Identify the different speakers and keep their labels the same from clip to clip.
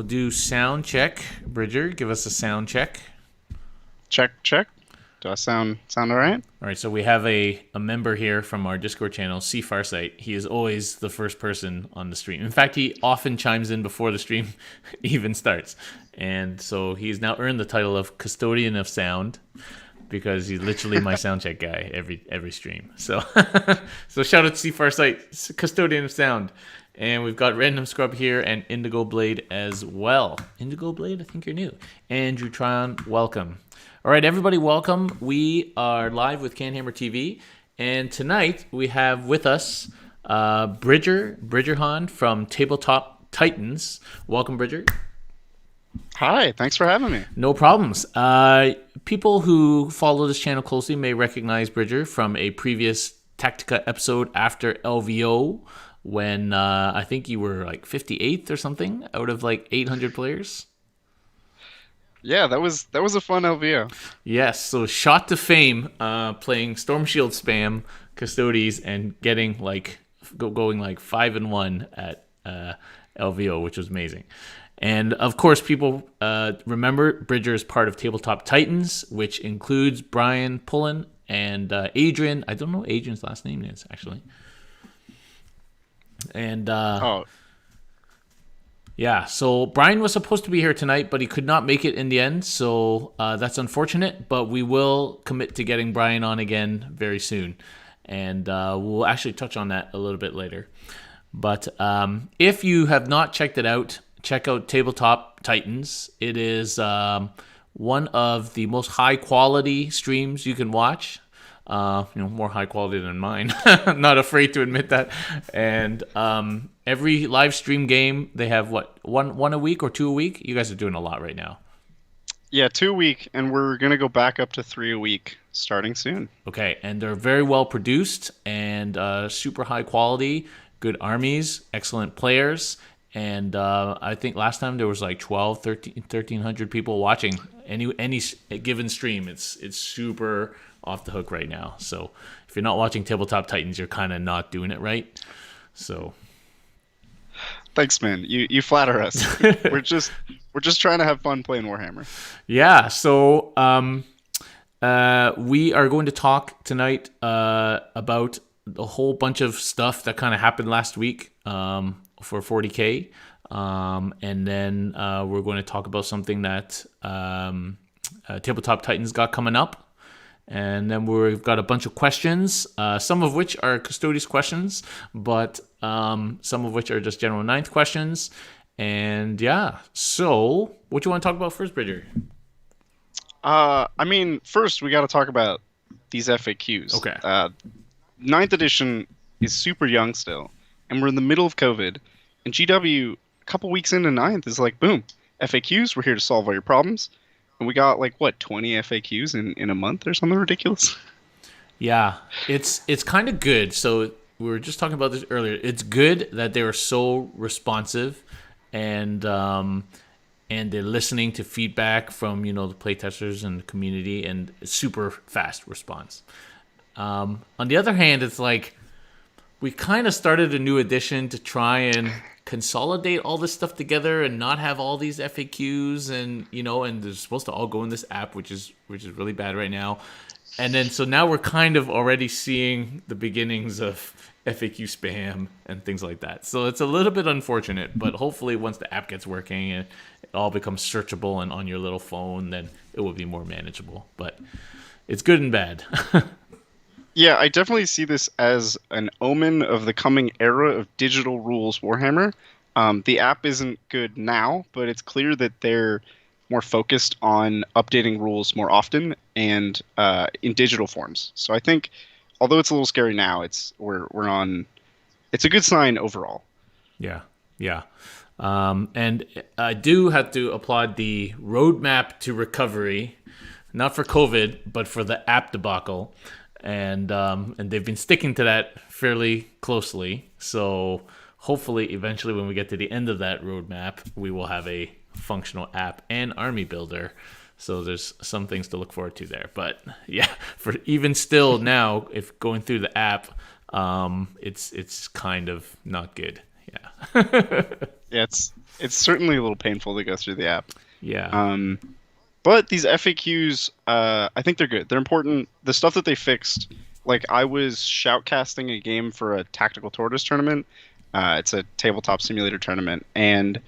Speaker 1: do sound check. Bridger, give us a sound check.
Speaker 2: Check, check. Do I sound all right?
Speaker 1: All right, so we have a member here from our Discord channel, C Farsight. He is always the first person on the stream. In fact, he often chimes in before the stream even starts. And so he's now earned the title of Custodian of Sound because he's literally my sound check guy every stream. So so shout out to C Farsight, Custodian of Sound. And we've got Random Scrub here and Indigo Blade as well. Indigo Blade, I think you're new. Andrew Tryon, welcome. All right, everybody, welcome. We are live with CanHammer TV. And tonight we have with us Bridger Hahn from Tabletop Titans. Welcome, Bridger.
Speaker 2: Hi, thanks for having me.
Speaker 1: No problems. People who follow this channel closely may recognize Bridger from a previous Tactica episode after LVO, when I think you were like 58th or something out of like 800 players.
Speaker 2: Yeah, that was a fun LVO.
Speaker 1: Yes, so shot to fame playing Storm Shield spam Custodies and getting like going like 5-1 at LVO, which was amazing. And of course, people remember Bridger is part of Tabletop Titans, which includes Brian Pullen and Adrian. I don't know what Adrian's last name is actually. And yeah, so Brian was supposed to be here tonight, but he could not make it in the end. So that's unfortunate, but we will commit to getting Brian on again very soon. And we'll actually touch on that a little bit later. But if you have not checked it out, check out Tabletop Titans. It is one of the most high quality streams you can watch. More high quality than mine. I'm not afraid to admit that. And every live stream game, they have one a week or 2 a week? You guys are doing a lot right now.
Speaker 2: Yeah, 2 a week, and we're going to go back up to 3 a week starting soon.
Speaker 1: Okay, and they're very well produced and super high quality, good armies, excellent players. And I think last time there was like 1,300 people watching any given stream. It's super off the hook right now. So if you're not watching Tabletop Titans, you're kind of not doing it right. So
Speaker 2: thanks, man. You flatter us. we're just trying to have fun playing Warhammer.
Speaker 1: Yeah. So we are going to talk tonight about a whole bunch of stuff that kind of happened last week for 40K. And then we're going to talk about something that Tabletop Titans got coming up. And then we've got a bunch of questions, some of which are Custodies questions, but some of which are just general ninth questions. And yeah, so what do you want to talk about first, Bridger?
Speaker 2: First we got to talk about these FAQs.
Speaker 1: Okay.
Speaker 2: Ninth edition is super young still, and we're in the middle of COVID. And GW, a couple weeks into ninth, is like, boom, FAQs, we're here to solve all your problems. And we got 20 FAQs in a month or something ridiculous.
Speaker 1: Yeah, it's kind of good. So we were just talking about this earlier. It's good that they were so responsive, and they're listening to feedback from the playtesters and the community, and super fast response. On the other hand, it's like we kind of started a new edition to try and consolidate all this stuff together and not have all these FAQs and they're supposed to all go in this app, which is really bad right now. And then so now we're kind of already seeing the beginnings of FAQ spam and things like that. So it's a little bit unfortunate, but hopefully once the app gets working and it all becomes searchable and on your little phone, then it will be more manageable. But it's good and bad.
Speaker 2: Yeah, I definitely see this as an omen of the coming era of digital rules Warhammer. The app isn't good now, but it's clear that they're more focused on updating rules more often and in digital forms. So I think, although it's a little scary now, it's a good sign overall.
Speaker 1: Yeah. And I do have to applaud the roadmap to recovery, not for COVID, but for the app debacle. And they've been sticking to that fairly closely. So hopefully, eventually, when we get to the end of that roadmap, we will have a functional app and army builder. So there's some things to look forward to there. But yeah, for even still now, if going through the app, it's kind of not good. Yeah.
Speaker 2: Yeah, it's certainly a little painful to go through the app.
Speaker 1: Yeah.
Speaker 2: Um, but these FAQs, I think they're good. They're important. The stuff that they fixed, like I was shoutcasting a game for a tactical tortoise tournament. It's a tabletop simulator tournament, and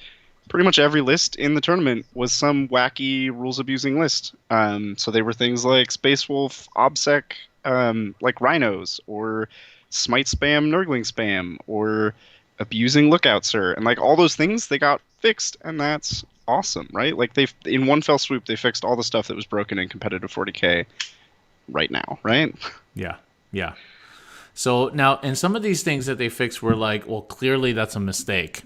Speaker 2: pretty much every list in the tournament was some wacky rules abusing list. So they were things like Space Wolf, OBSEC, like rhinos, or Smite spam, Nurgling spam, or abusing Lookout Sir, and like all those things they got fixed, and that's awesome, right? Like they in one fell swoop they fixed all the stuff that was broken in competitive 40K right now, right?
Speaker 1: Yeah. Yeah. So now, and some of these things that they fixed were like, well, clearly that's a mistake.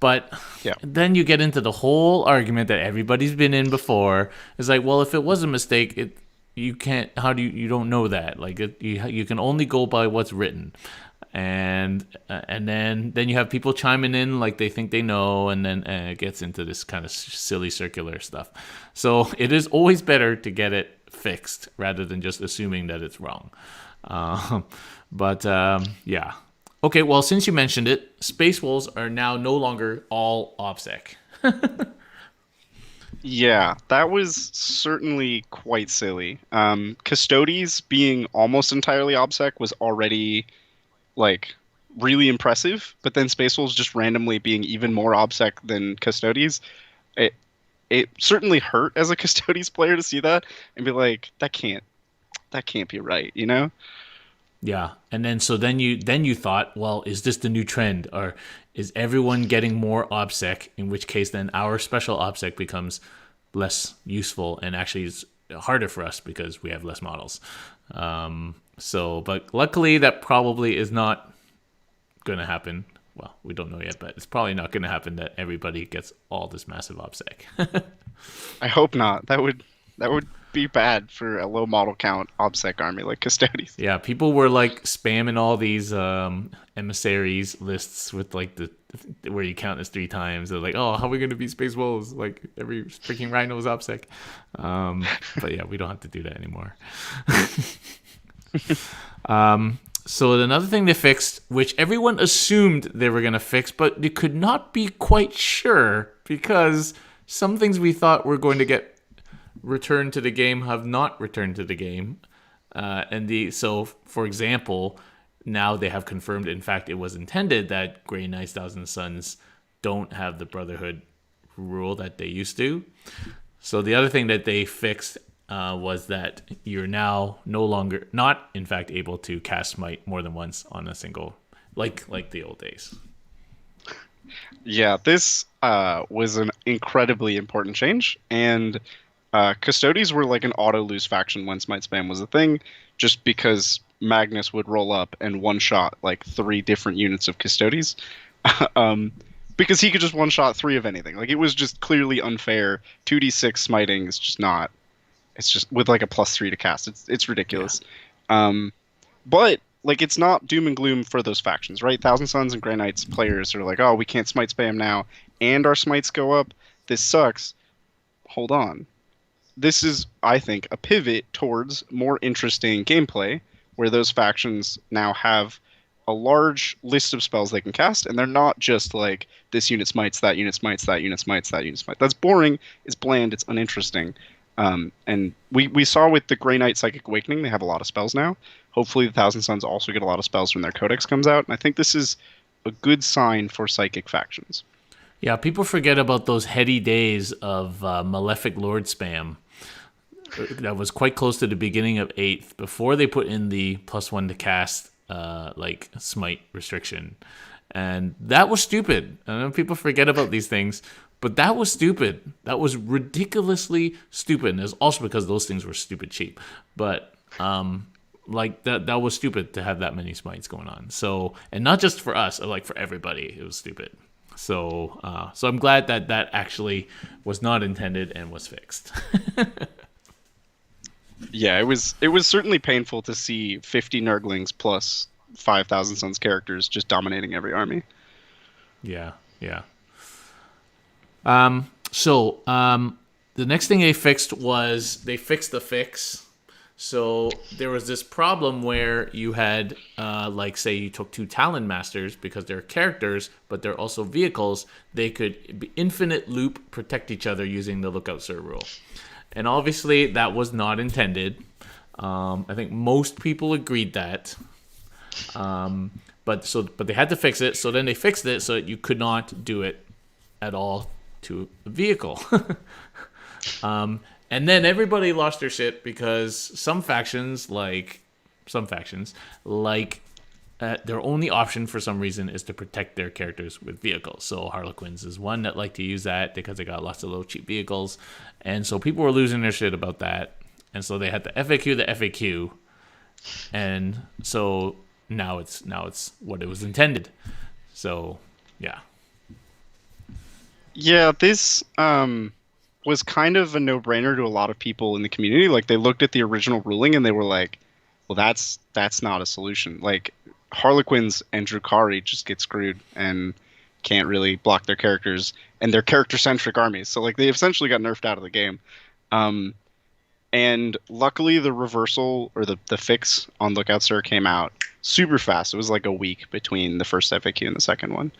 Speaker 1: But
Speaker 2: Yeah.
Speaker 1: then you get into the whole argument that everybody's been in before. It's like, well, if it was a mistake, you can't. How do you don't know that? Like, you can only go by what's written, and then you have people chiming in like they think they know, and then it gets into this kind of silly circular stuff. So it is always better to get it fixed rather than just assuming that it's wrong. But yeah. Okay, well, since you mentioned it, Space Wolves are now no longer all OBSEC.
Speaker 2: Yeah, that was certainly quite silly. Custodies being almost entirely OBSEC was already like really impressive, but then Space Wolves just randomly being even more OBSEC than Custodies, it it certainly hurt as a Custodies player to see that and be like, that can't be right, you know?
Speaker 1: Yeah, and then you thought, well, is this the new trend, or is everyone getting more OBSEC? In which case, then our special OBSEC becomes less useful and actually is harder for us because we have less models. But luckily, that probably is not going to happen. Well, we don't know yet, but it's probably not going to happen that everybody gets all this massive OBSEC.
Speaker 2: I hope not. That would be bad for a low model count OBSEC army like Custodies.
Speaker 1: Yeah, people were like spamming all these emissaries lists with like the where you count this 3 times. They're like, oh, how are we going to beat Space Wolves? Like every freaking rhino is OBSEC. But yeah, we don't have to do that anymore. So another thing they fixed, which everyone assumed they were going to fix, but they could not be quite sure because some things we thought were going to get returned to the game have not returned to the game. So, for example, now they have confirmed, in fact, it was intended that Grey Knights, Thousand Sons don't have the Brotherhood rule that they used to. So the other thing that they fixed was that you're now no longer, not in fact, able to cast Smite more than once on a single, like the old days.
Speaker 2: Yeah, this was an incredibly important change, and Custodies were like an auto lose faction when Smite Spam was a thing, just because Magnus would roll up and one shot like 3 different units of Custodies, because he could just one shot 3 of anything. Like it was just clearly unfair. 2d6 smiting is just not. It's just with like a +3 to cast. It's ridiculous. Yeah. But like it's not doom and gloom for those factions, right? Thousand Sons and Grey Knights players are like, oh, we can't Smite Spam now, and our smites go up. This sucks. Hold on. This is, I think, a pivot towards more interesting gameplay, where those factions now have a large list of spells they can cast, and they're not just like this unit smites, that unit smites, that unit smites, that unit smites. That's boring. It's bland. It's uninteresting. And we saw with the Grey Knight Psychic Awakening, they have a lot of spells now. Hopefully the Thousand Sons also get a lot of spells when their Codex comes out. And I think this is a good sign for Psychic factions.
Speaker 1: Yeah, people forget about those heady days of Malefic Lord spam. That was quite close to the beginning of 8th, before they put in the +1 to cast like Smite restriction. And that was stupid. I know people forget about these things, but that was stupid. That was ridiculously stupid. And it's also because those things were stupid cheap. But like that was stupid to have that many smites going on. So, and not just for us, like for everybody, it was stupid. So I'm glad that actually was not intended and was fixed.
Speaker 2: Yeah, it was certainly painful to see 50 Nurglings plus 5,000 Sons characters just dominating every army.
Speaker 1: Yeah. The next thing they fixed was they fixed the fix. So there was this problem where you had, like, say you took two Talon Masters because they're characters, but they're also vehicles. They could be infinite loop protect each other using the Lookout Sir rule, and obviously that was not intended. I think most people agreed that, but they had to fix it. So then they fixed it so that you could not do it at all to a vehicle. And then everybody lost their shit because some factions, their only option for some reason is to protect their characters with vehicles. So Harlequins is one that like to use that because they got lots of little cheap vehicles, and so people were losing their shit about that, and so they had to FAQ the FAQ, and so now it's what it was intended. So yeah.
Speaker 2: Yeah, this was kind of a no-brainer to a lot of people in the community. Like they looked at the original ruling and they were like, "Well, that's not a solution." Like Harlequins and Drukhari just get screwed and can't really block their characters and their character-centric armies. So like they essentially got nerfed out of the game. Um, and luckily the reversal or the fix on Lookout Sir came out super fast. It was like a week between the first FAQ and the second one.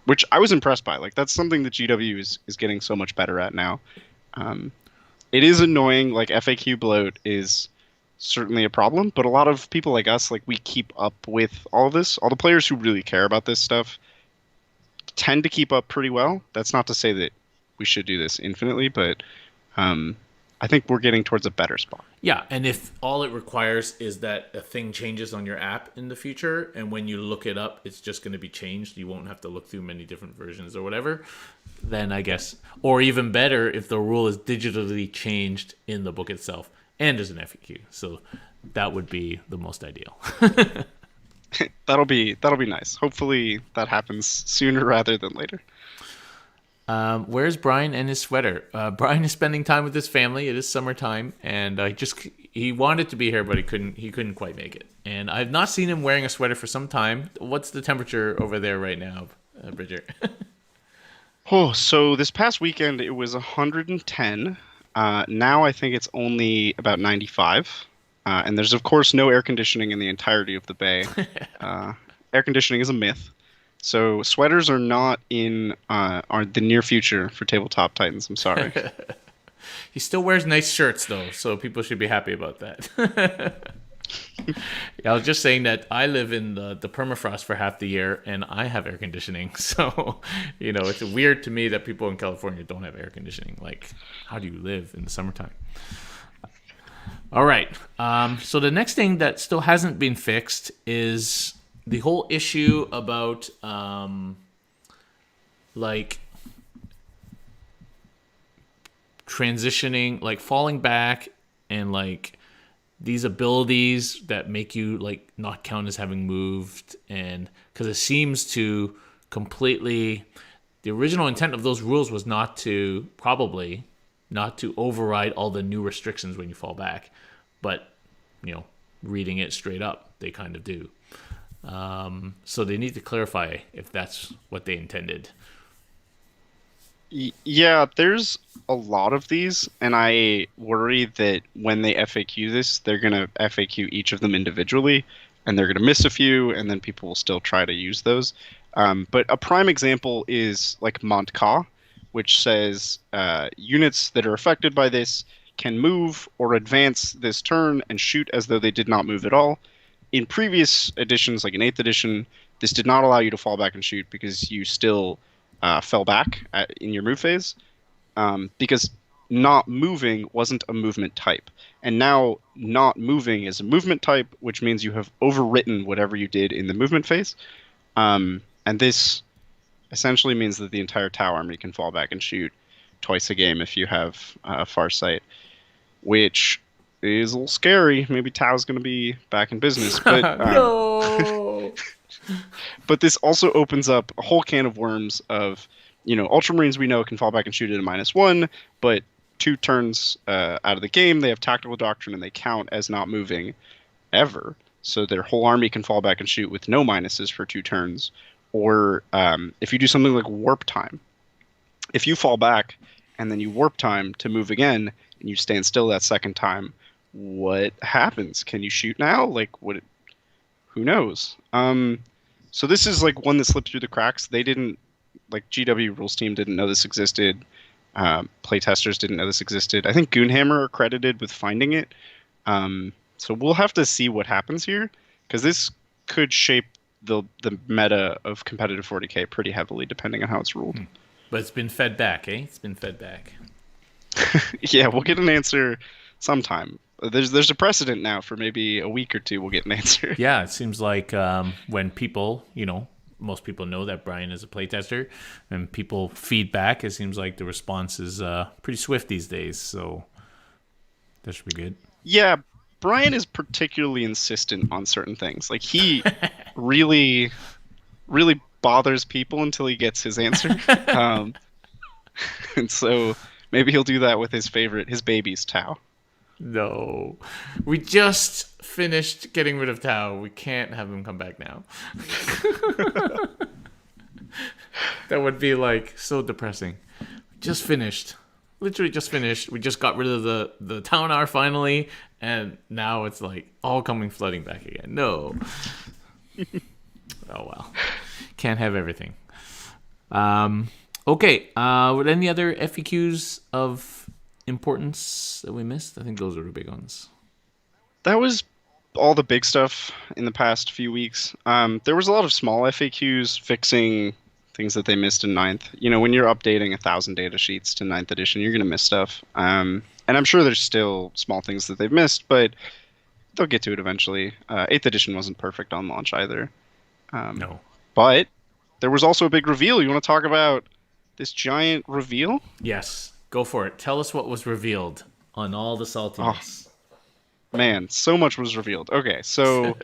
Speaker 2: Which I was impressed by. Like that's something that GW is getting so much better at now. It is annoying. Like FAQ bloat is certainly a problem, but a lot of people like us, like we keep up with all of this. All the players who really care about this stuff tend to keep up pretty well. That's not to say that we should do this infinitely, but I think we're getting towards a better spot.
Speaker 1: Yeah, and if all it requires is that a thing changes on your app in the future, and when you look it up, it's just going to be changed. You won't have to look through many different versions or whatever. Then I guess, or even better, if the rule is digitally changed in the book itself and as an FAQ. So that would be the most ideal.
Speaker 2: That'll be nice. Hopefully that happens sooner rather than later.
Speaker 1: Where's Brian and his sweater? Brian is spending time with his family. It is summertime, and he wanted to be here, but he couldn't quite make it. And I've not seen him wearing a sweater for some time. What's the temperature over there right now, Bridger?
Speaker 2: Oh, so this past weekend it was 110. Now I think it's only about 95. And there's of course no air conditioning in the entirety of the bay. Air conditioning is a myth. So sweaters are not in the near future for Tabletop Titans. I'm sorry.
Speaker 1: He still wears nice shirts though, so people should be happy about that. Yeah, I was just saying that I live in the permafrost for half the year, and I have air conditioning. So, it's weird to me that people in California don't have air conditioning. Like, how do you live in the summertime? All right. So the next thing that still hasn't been fixed is the whole issue about like transitioning, like falling back, and like these abilities that make you like not count as having moved, and because it seems to completely, the original intent of those rules was not to override all the new restrictions when you fall back, but reading it straight up, they kind of do. So they need to clarify if that's what they intended.
Speaker 2: Yeah, there's a lot of these, and I worry that when they FAQ this, they're going to FAQ each of them individually, and they're going to miss a few, and then people will still try to use those. But a prime example is like Montka, which says units that are affected by this can move or advance this turn and shoot as though they did not move at all. In previous editions, like in 8th edition, this did not allow you to fall back and shoot because you still fell back in your move phase, because not moving wasn't a movement type. And now not moving is a movement type, which means you have overwritten whatever you did in the movement phase. And this essentially means that the entire Tau army can fall back and shoot twice a game if you have Farsight, which is a little scary. Maybe Tau's going to be back in business. But,
Speaker 1: No.
Speaker 2: but this also opens up a whole can of worms of, Ultramarines we know can fall back and shoot at a -1, but 2 turns out of the game, they have Tactical Doctrine and they count as not moving ever. So their whole army can fall back and shoot with no minuses for 2 turns. Or if you do something like Warp Time, if you fall back and then you Warp Time to move again and you stand still that second time, what happens? Can you shoot now? Like, what? Who knows? So this is like one that slipped through the cracks. They didn't like GW rules team didn't know this existed. Playtesters didn't know this existed. I think Goonhammer are credited with finding it. So we'll have to see what happens here because this could shape the meta of competitive 40K pretty heavily depending on how it's ruled.
Speaker 1: But it's been fed back, eh? It's been fed back.
Speaker 2: Yeah, we'll get an answer sometime. There's a precedent now for maybe a week or two. We'll get an answer.
Speaker 1: Yeah, it seems like when people, most people know that Brian is a playtester, and people feed back, it seems like the response is pretty swift these days. So that should be good.
Speaker 2: Yeah, Brian is particularly insistent on certain things. Like he really, really bothers people until he gets his answer. And so maybe he'll do that with his baby's Tau.
Speaker 1: No, we just finished getting rid of Tao. We can't have him come back now. That would be like so depressing. Just finished. Literally just finished. We just got rid of the town hour finally, and now it's like all coming flooding back again. No. Oh well. Can't have everything. Okay. With any other FAQs of importance that we missed? I think those are the big ones.
Speaker 2: That was all the big stuff in the past few weeks. There was a lot of small FAQs fixing things that they missed in ninth. When you're updating 1,000 data sheets to ninth edition, you're going to miss stuff. And I'm sure there's still small things that they've missed, but they'll get to it eventually. 8th edition wasn't perfect on launch either.
Speaker 1: No.
Speaker 2: But there was also a big reveal. You want to talk about this giant reveal?
Speaker 1: Yes. Go for it. Tell us what was revealed on all the saltiness.
Speaker 2: Oh, man, so much was revealed. Okay, so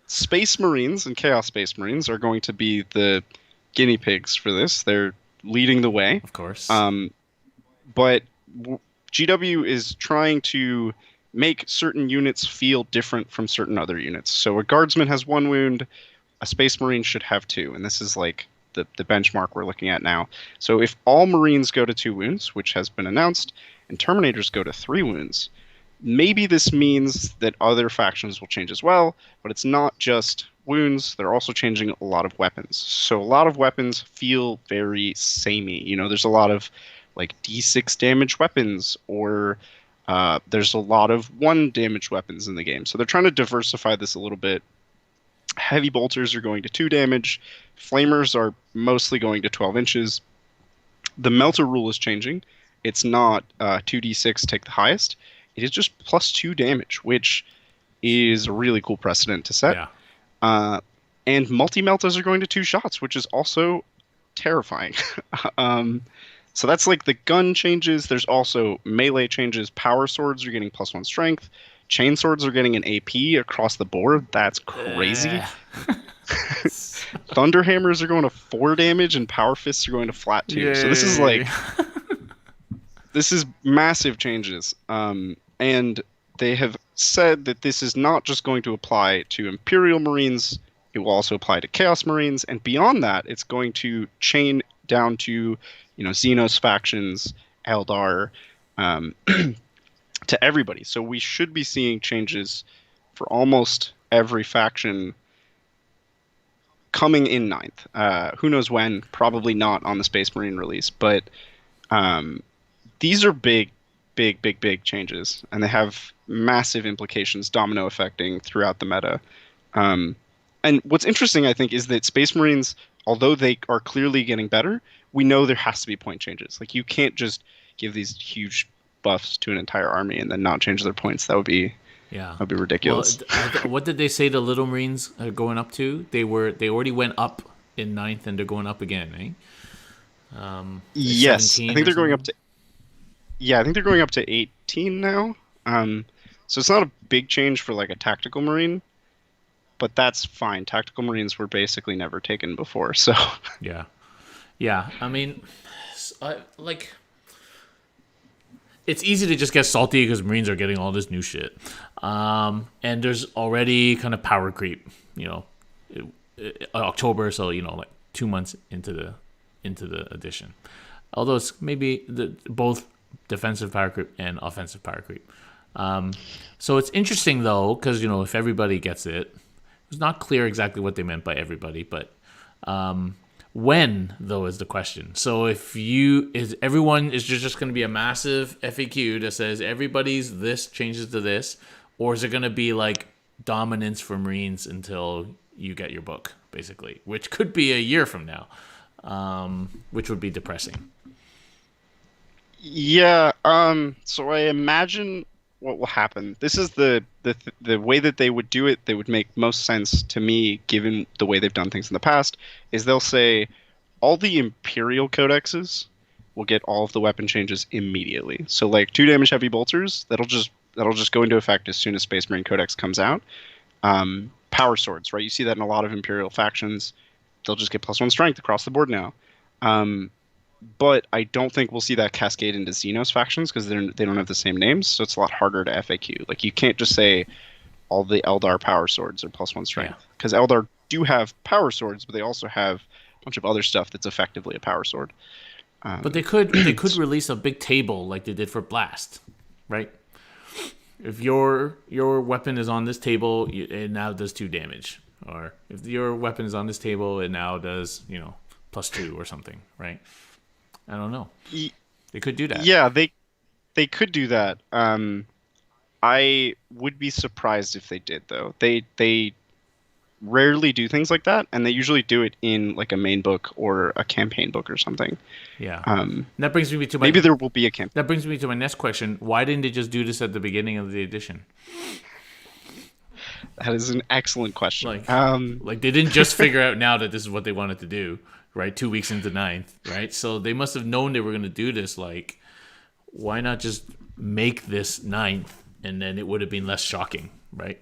Speaker 2: Space Marines and Chaos Space Marines are going to be the guinea pigs for this. They're leading the way.
Speaker 1: Of course.
Speaker 2: But GW is trying to make certain units feel different from certain other units. So a Guardsman has 1 wound, a Space Marine should have 2, and this is like the benchmark we're looking at now. So if all Marines go to 2 wounds, which has been announced, and Terminators go to 3 wounds, maybe this means that other factions will change as well, but it's not just wounds, they're also changing a lot of weapons. So a lot of weapons feel very samey. There's a lot of like D6 damage weapons, or there's a lot of 1 damage weapons in the game. So they're trying to diversify this a little bit. Heavy bolters are going to 2 damage. Flamers are mostly going to 12 inches. The melter rule is changing. It's not 2d6 take the highest. It is just plus 2 damage, which is a really cool precedent to set.
Speaker 1: Yeah.
Speaker 2: And multi-meltas are going to 2 shots, which is also terrifying. So that's like the gun changes. There's also melee changes. Power swords are getting plus 1 strength. Chain swords are getting an AP across the board. That's crazy. Thunder hammers are going to 4 damage, and power fists are going to flat 2.
Speaker 1: Yay.
Speaker 2: So this is like this is massive changes. And they have said that this is not just going to apply to Imperial Marines. It will also apply to Chaos Marines, and beyond that, it's going to chain down to Xenos factions, Eldar. To everybody. So we should be seeing changes for almost every faction coming in ninth. Who knows when? Probably not on the Space Marine release, but these are big changes, and they have massive implications, domino affecting throughout the meta. And what's interesting, I think, is that Space Marines, although they are clearly getting better, we know there has to be point changes. Like, you can't just give these huge buffs to an entire army and then not change their points. That would be ridiculous.
Speaker 1: Well, what did they say the Little Marines are going up to? They already went up in ninth, and they're going up again, eh?
Speaker 2: Yes, I think they're going up to. Yeah, I think they're going up to 18 now. So it's not a big change for like a tactical marine, but that's fine. Tactical marines were basically never taken before, so.
Speaker 1: Yeah. I mean, it's easy to just get salty because Marines are getting all this new shit. And there's already kind of power creep, October, so, like 2 months into the edition. Although it's maybe both defensive power creep and offensive power creep. So it's interesting though, because if everybody gets it, it's not clear exactly what they meant by everybody, but when though is the question. So if everyone is just going to be a massive FAQ that says everybody's this changes to this, or is it going to be like dominance for Marines until you get your book, basically, which could be a year from now, which would be depressing.
Speaker 2: Yeah. So I imagine what will happen. This is the way that they would do it. That would make most sense to me, given the way they've done things in the past. Is they'll say all the Imperial codexes will get all of the weapon changes immediately. So like 2 damage heavy bolters, that'll just go into effect as soon as Space Marine Codex comes out. Power swords, right? You see that in a lot of Imperial factions. They'll just get +1 strength across the board now. But I don't think we'll see that cascade into Xenos factions because they don't have the same names, so it's a lot harder to FAQ. Like you can't just say all the Eldar power swords are +1 strength because Eldar do have power swords, but they also have a bunch of other stuff that's effectively a power sword.
Speaker 1: But they could release a big table like they did for Blast, right? If your weapon is on this table, it now does 2 damage, or if your weapon is on this table, it now does +2 or something, right? I don't know. They could do that.
Speaker 2: Yeah, they could do that. I would be surprised if they did, though. They rarely do things like that, and they usually do it in like a main book or a campaign book or something.
Speaker 1: Yeah. That brings me to
Speaker 2: maybe there will be a campaign.
Speaker 1: That brings me to my next question. Why didn't they just do this at the beginning of the edition?
Speaker 2: That is an excellent question.
Speaker 1: Like they didn't just figure out now that this is what they wanted to do, right? 2 weeks into 9th, right? So they must have known they were going to do this. Like, why not just make this 9th, and then it would have been less shocking, right?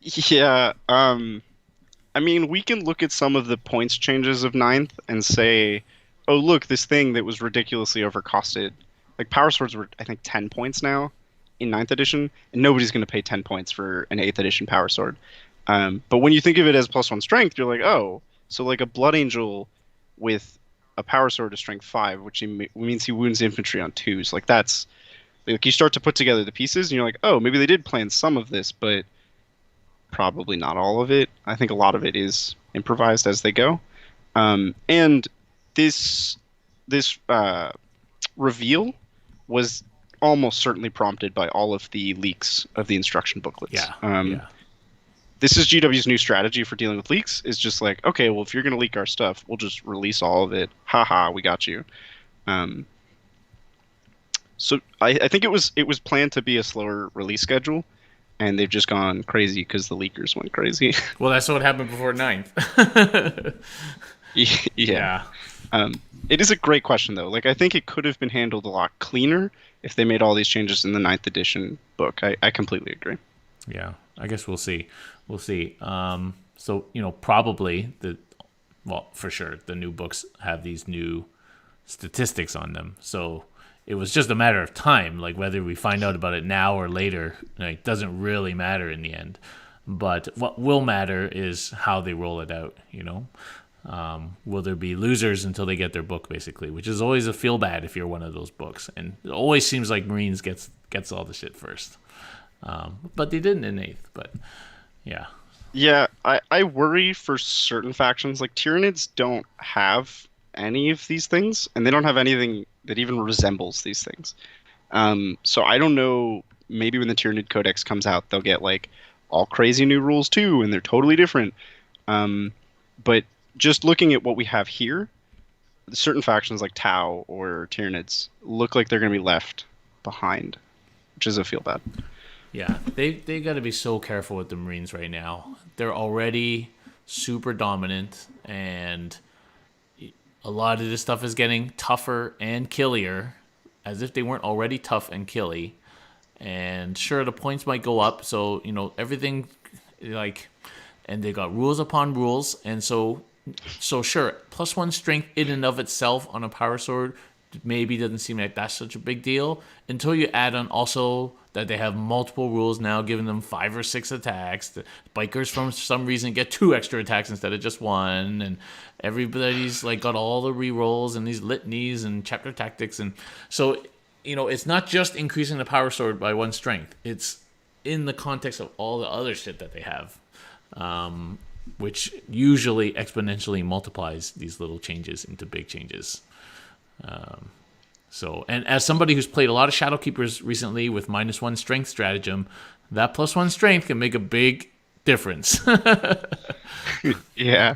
Speaker 2: Yeah. I mean, we can look at some of the points changes of 9th and say, oh, look, this thing that was ridiculously overcosted. Like, power swords were, I think, 10 points now in 9th edition, and nobody's going to pay 10 points for an 8th edition power sword. But when you think of it as +1 strength, you're like, oh, so like a Blood Angel with a power sword of strength 5, which means he wounds infantry on 2s. Like, that's... Like, you start to put together the pieces, and you're like, oh, maybe they did plan some of this, but probably not all of it. I think a lot of it is improvised as they go. And this reveal was almost certainly prompted by all of the leaks of the instruction booklets.
Speaker 1: Yeah.
Speaker 2: This is GW's new strategy for dealing with leaks. Is just like, okay, well, if you're going to leak our stuff, we'll just release all of it. Haha, we got you. So I think it was planned to be a slower release schedule, and they've just gone crazy because the leakers went crazy.
Speaker 1: Well, that's what happened before 9th.
Speaker 2: Yeah. It is a great question, though. Like, I think it could have been handled a lot cleaner if they made all these changes in the 9th edition book. I completely agree.
Speaker 1: Yeah, I guess we'll see. We'll see. So, probably for sure, the new books have these new statistics on them. So it was just a matter of time, like whether we find out about it now or later, like, doesn't really matter in the end. But what will matter is how they roll it out, Will there be losers until they get their book, basically, which is always a feel bad if you're one of those books. And it always seems like Marines gets all the shit first. But they didn't in 8th, but yeah.
Speaker 2: Yeah, I worry for certain factions. Like, Tyranids don't have any of these things, and they don't have anything that even resembles these things. So I don't know, maybe when the Tyranid Codex comes out, they'll get, like, all crazy new rules, too, and they're totally different. But just looking at what we have here, certain factions like Tau or Tyranids look like they're going to be left behind, which is a feel bad.
Speaker 1: Yeah, they got to be so careful with the Marines right now. They're already super dominant, and a lot of this stuff is getting tougher and killier, as if they weren't already tough and killy. And sure, the points might go up, so everything, like, and they got rules upon rules, and so sure, +1 strength in and of itself on a power sword maybe doesn't seem like that's such a big deal until you add on also that they have multiple rules now giving them 5 or 6 attacks. The bikers, for some reason, get 2 extra attacks instead of just 1, and everybody's like got all the rerolls and these litanies and chapter tactics, and so it's not just increasing the power sword by one strength. It's in the context of all the other shit that they have, which usually exponentially multiplies these little changes into big changes. So, and as somebody who's played a lot of Shadow Keepers recently with -1 strength stratagem, that +1 strength can make a big difference.
Speaker 2: Yeah.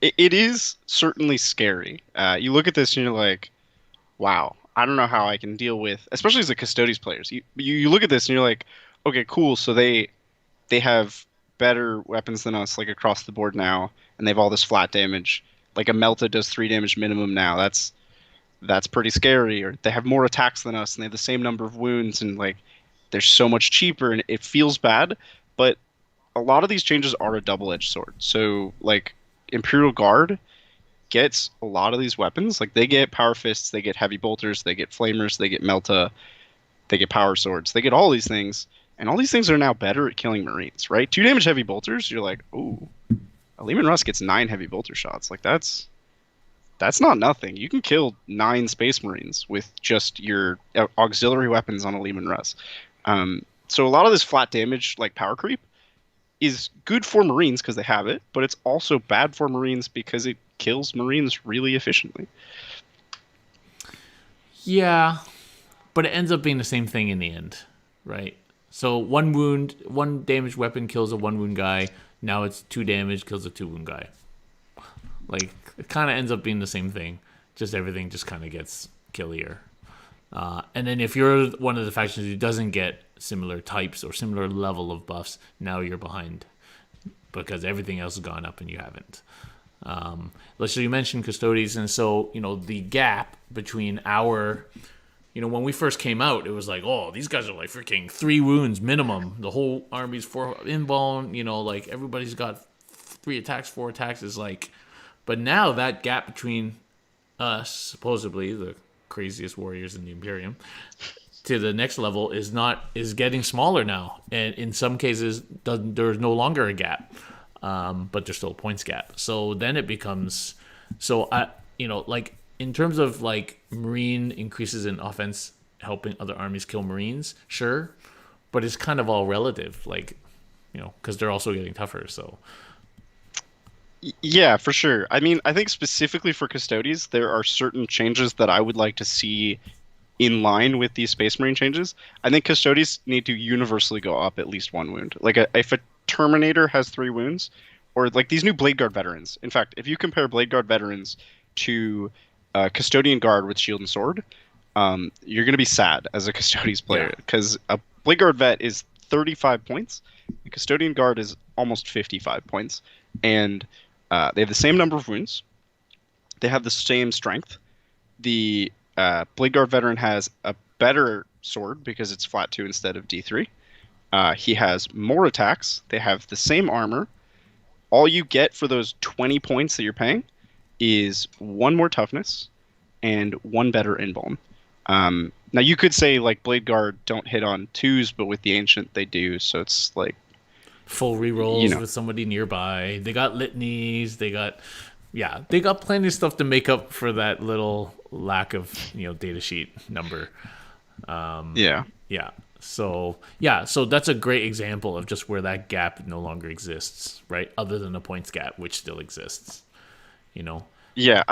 Speaker 2: It is certainly scary. You look at this and you're like, wow, I don't know how I can deal with, especially as a Custodies players. You look at this and you're like, okay, cool. So they have better weapons than us, like across the board now, and they have all this flat damage. Like a Melta does 3 damage minimum now. That's pretty scary. Or they have more attacks than us, and they have the same number of wounds, and like they're so much cheaper, and it feels bad. But a lot of these changes are a double-edged sword. So like Imperial Guard gets a lot of these weapons. Like they get power fists, they get heavy bolters, they get flamers, they get melta, they get power swords, they get all these things, and all these things are now better at killing Marines, right? 2 damage heavy bolters, you're like, ooh, a Lehman Russ gets 9 heavy bolter shots. Like that's not nothing. You can kill 9 Space Marines with just your auxiliary weapons on a Lehman Russ. So a lot of this flat damage, like power creep, is good for Marines because they have it, but it's also bad for Marines because it kills Marines really efficiently.
Speaker 1: Yeah, but it ends up being the same thing in the end, right? So one wound, one damage weapon kills a one wound guy. Now it's 2 damage kills a 2 wound guy. Like it kind of ends up being the same thing. Just everything just kind of gets killier. And then if you're one of the factions who doesn't get similar types or similar level of buffs, now you're behind because everything else has gone up and you haven't. So you mentioned Custodies, and so the gap between when we first came out, it was like, oh, these guys are like freaking 3 wounds minimum. The whole army's 4 inbone. Like everybody's got 3 attacks, 4 attacks. Is like, but now that gap between us, supposedly the craziest warriors in the Imperium, to the next level is getting smaller now, and in some cases there's no longer a gap, but there's still a points gap. So then it becomes like in terms of like Marine increases in offense helping other armies kill Marines, sure, but it's kind of all relative, like because they're also getting tougher. So
Speaker 2: Yeah, for sure. I mean, I think specifically for Custodies, there are certain changes that I would like to see in line with these Space Marine changes. I think Custodies need to universally go up at least 1 wound. Like if a Terminator has 3 wounds, or like these new Blade Guard veterans. In fact, if you compare Blade Guard veterans to Custodian Guard with Shield and Sword, you're going to be sad as a Custodies player
Speaker 1: yeah,
Speaker 2: because a Blade Guard vet is 35 points, the Custodian Guard is almost 55 points, and they have the same number of wounds, they have the same strength. The Blade Guard veteran has a better sword because it's flat 2 instead of D3. He has more attacks. They have the same armor. All you get for those 20 points that you're paying is 1 more toughness and 1 better inbone. Now you could say like Blade Guard don't hit on 2s, but with the Ancient they do. So it's like,
Speaker 1: full
Speaker 2: you
Speaker 1: rerolls
Speaker 2: know,
Speaker 1: with somebody nearby. They got litanies. They got plenty of stuff to make up for that little lack of data sheet number.
Speaker 2: yeah.
Speaker 1: Yeah. So that's a great example of just where that gap no longer exists, right? Other than the points gap, which still exists. You know.
Speaker 2: Yeah,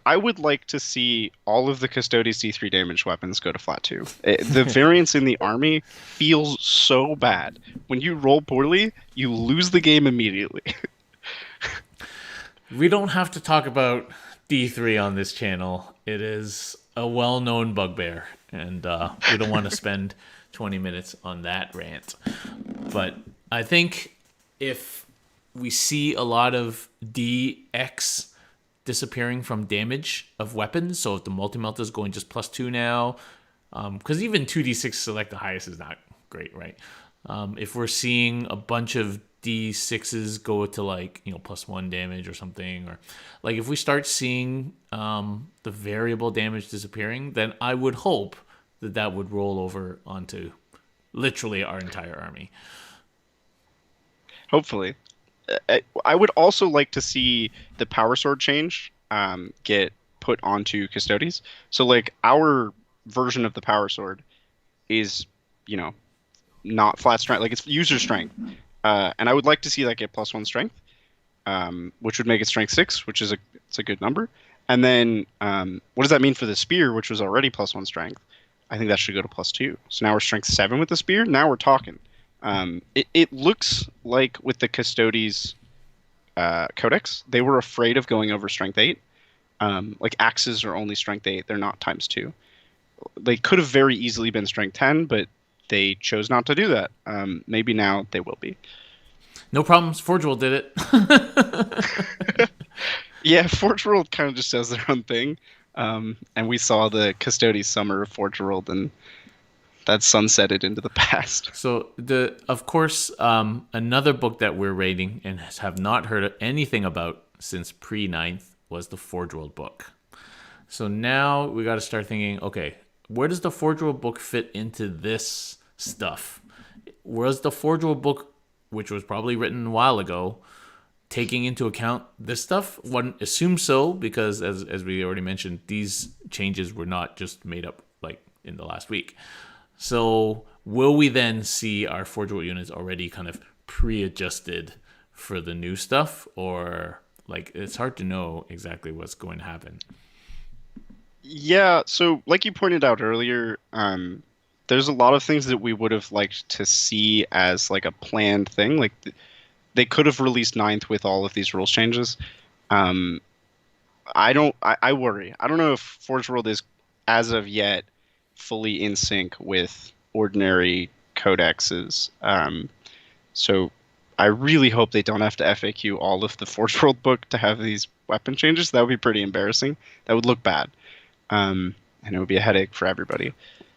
Speaker 2: I would like to see all of the Custodies D3 damage weapons go to flat 2. The variance in the army feels so bad. When you roll poorly, you lose the game immediately.
Speaker 1: We don't have to talk about D3 on this channel. It is a well-known bugbear, and we don't want to spend 20 minutes on that rant. But I think if we see a lot of DX disappearing from damage of weapons, so if the multi-melt is going just +2 now, because even 2d6 select the highest is not great, right? If we're seeing a bunch of D6s go to like +1 damage or something, or like if we start seeing the variable damage disappearing, then I would hope that would roll over onto literally our entire army.
Speaker 2: Hopefully. I would also like to see the power sword change get put onto Custodies. So like our version of the power sword is, you know, not flat strength, like it's user strength. And I would like to see that get +1 strength, which would make it strength 6, which is it's a good number. And then what does that mean for the spear, which was already +1 strength? I think that should go to +2. So now we're strength 7 with the spear. Now we're talking. It looks like with the Custodies codex, they were afraid of going over strength 8. Like axes are only strength 8; they're not ×2. They could have very easily been strength 10, but they chose not to do that. Maybe now they will be.
Speaker 1: No problems. Forge World did it.
Speaker 2: Yeah, Forge World kind of just does their own thing. And we saw the Custodies summer of Forge World, and that sunsetted into the past.
Speaker 1: So of course, another book that we're rating and have not heard anything about since pre-9th was the Forge World book. So now we got to start thinking, okay, where does the Forge World book fit into this stuff? Was the Forge World book, which was probably written a while ago, taking into account this stuff? One assumes so, because as we already mentioned, these changes were not just made up like in the last week. So will we then see our Forge World units already kind of pre-adjusted for the new stuff? Or like it's hard to know exactly what's going to happen.
Speaker 2: Yeah, so like you pointed out earlier, there's a lot of things that we would have liked to see as like a planned thing. Like they could have released 9th with all of these rules changes. I worry. I don't know if Forge World is, as of yet, fully in sync with ordinary codexes. So I really hope they don't have to FAQ all of the Forge World book to have these weapon changes. That would be pretty embarrassing. That would look bad. And it would be a headache for everybody.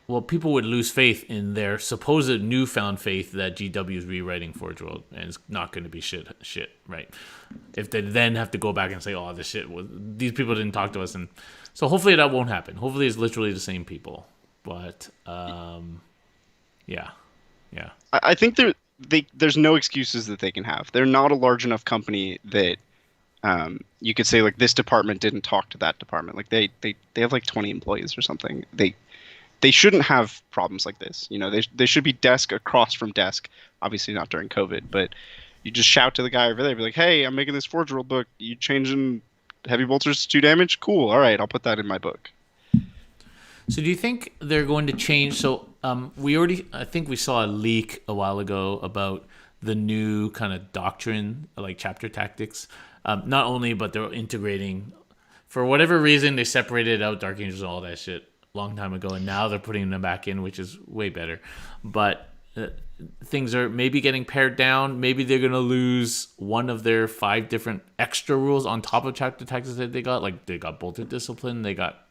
Speaker 1: Well, people would lose faith in their supposed newfound faith that GW is rewriting Forge World, and it's not going to be shit, right? If they then have to go back and say, "Oh, this shit was these people didn't talk to us," and so hopefully that won't happen. Hopefully, it's literally the same people. But yeah.
Speaker 2: I think there's no excuses that they can have. They're not a large enough company that you could say like this department didn't talk to that department. Like they have like 20 employees or something. They shouldn't have problems like this. You know, they should be desk across from desk. Obviously not during COVID, but you just shout to the guy over there, be like, "Hey, I'm making this Forge World book. You changing heavy bolters to 2 damage? Cool. All right, I'll put that in my book."
Speaker 1: So do you think they're going to change? So I think we saw a leak a while ago about the new kind of doctrine, like chapter tactics. Not only, but they're integrating, for whatever reason, they separated out Dark Angels and all that shit a long time ago, and now they're putting them back in, which is way better. But things are maybe getting pared down. Maybe they're going to lose one of their 5 different extra rules on top of chapter tactics that they got. Like they got Bolter Discipline, they got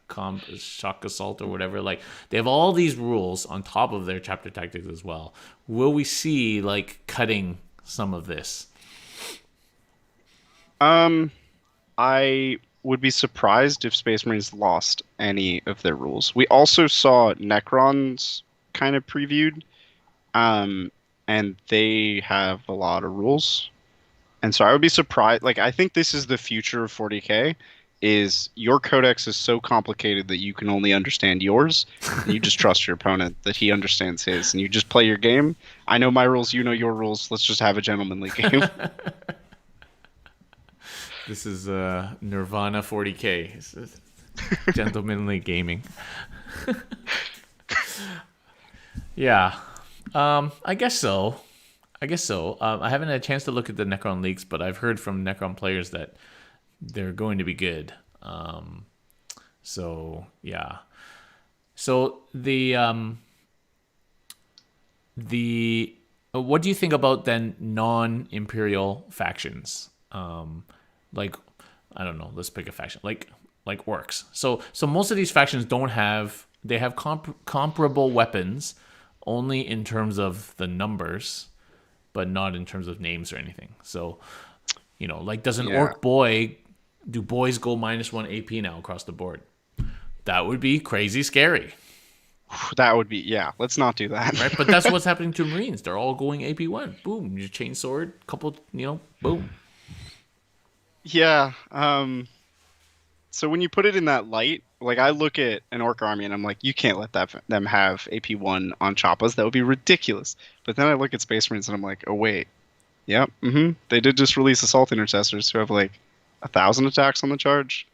Speaker 1: Shock Assault or whatever. Like they have all these rules on top of their chapter tactics as well. Will we see like cutting some of this?
Speaker 2: I would be surprised if Space Marines lost any of their rules. We also saw Necrons kind of previewed, and they have a lot of rules. And so I would be surprised. Like, I think this is the future of 40K, is your codex is so complicated that you can only understand yours. And you just trust your opponent that he understands his, and you just play your game. I know my rules, you know your rules. Let's just have a gentlemanly game.
Speaker 1: This is Nirvana 40K. This is gentlemanly gaming. Yeah. I guess so. I haven't had a chance to look at the Necron leaks, but I've heard from Necron players that they're going to be good. So yeah. So the what do you think about then non-Imperial factions? Like, I don't know. Let's pick a faction like orcs. So most of these factions they have comparable weapons, only in terms of the numbers, but not in terms of names or anything. So, you know, like does an orc boy, do boys go -1 AP now across the board? That would be crazy scary.
Speaker 2: That would be, yeah. Let's not do that.
Speaker 1: Right, but that's what's happening to Marines. They're all going AP1. Boom, your chain sword, couple, boom.
Speaker 2: Yeah. So when you put it in that light, like I look at an orc army and I'm like, you can't let them have AP1 on Choppas. That would be ridiculous. But then I look at Space Marines and I'm like, oh wait, yep, they did just release Assault Intercessors who have like 1,000 attacks on the charge,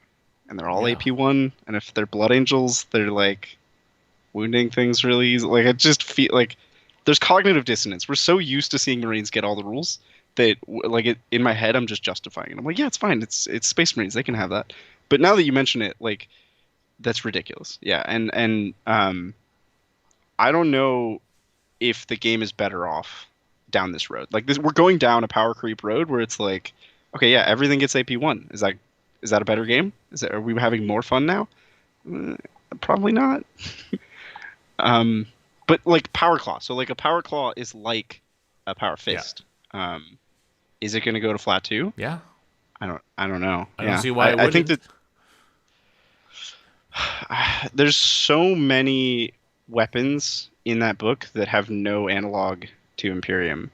Speaker 2: and they're all
Speaker 1: Yeah.
Speaker 2: AP1. And if they're Blood Angels, they're like wounding things really easy. Like I just feel like there's cognitive dissonance. We're so used to seeing Marines get all the rules that like in my head I'm just justifying it. I'm like, yeah, it's fine. It's Space Marines. They can have that. But now that you mention it, like that's ridiculous. Yeah, and I don't know if the game is better off down this road. Like this, we're going down a power creep road where it's like, okay, yeah, everything gets AP1. Is that a better game? Are we having more fun now? Probably not. Um, but like Power Claw. So like a Power Claw is like a Power
Speaker 1: Yeah.
Speaker 2: Fist. Is it going to go to flat two?
Speaker 1: Yeah.
Speaker 2: I don't know.
Speaker 1: I don't
Speaker 2: Yeah,
Speaker 1: see why it
Speaker 2: I think
Speaker 1: wouldn't.
Speaker 2: that there's so many weapons in that book that have no analog to Imperium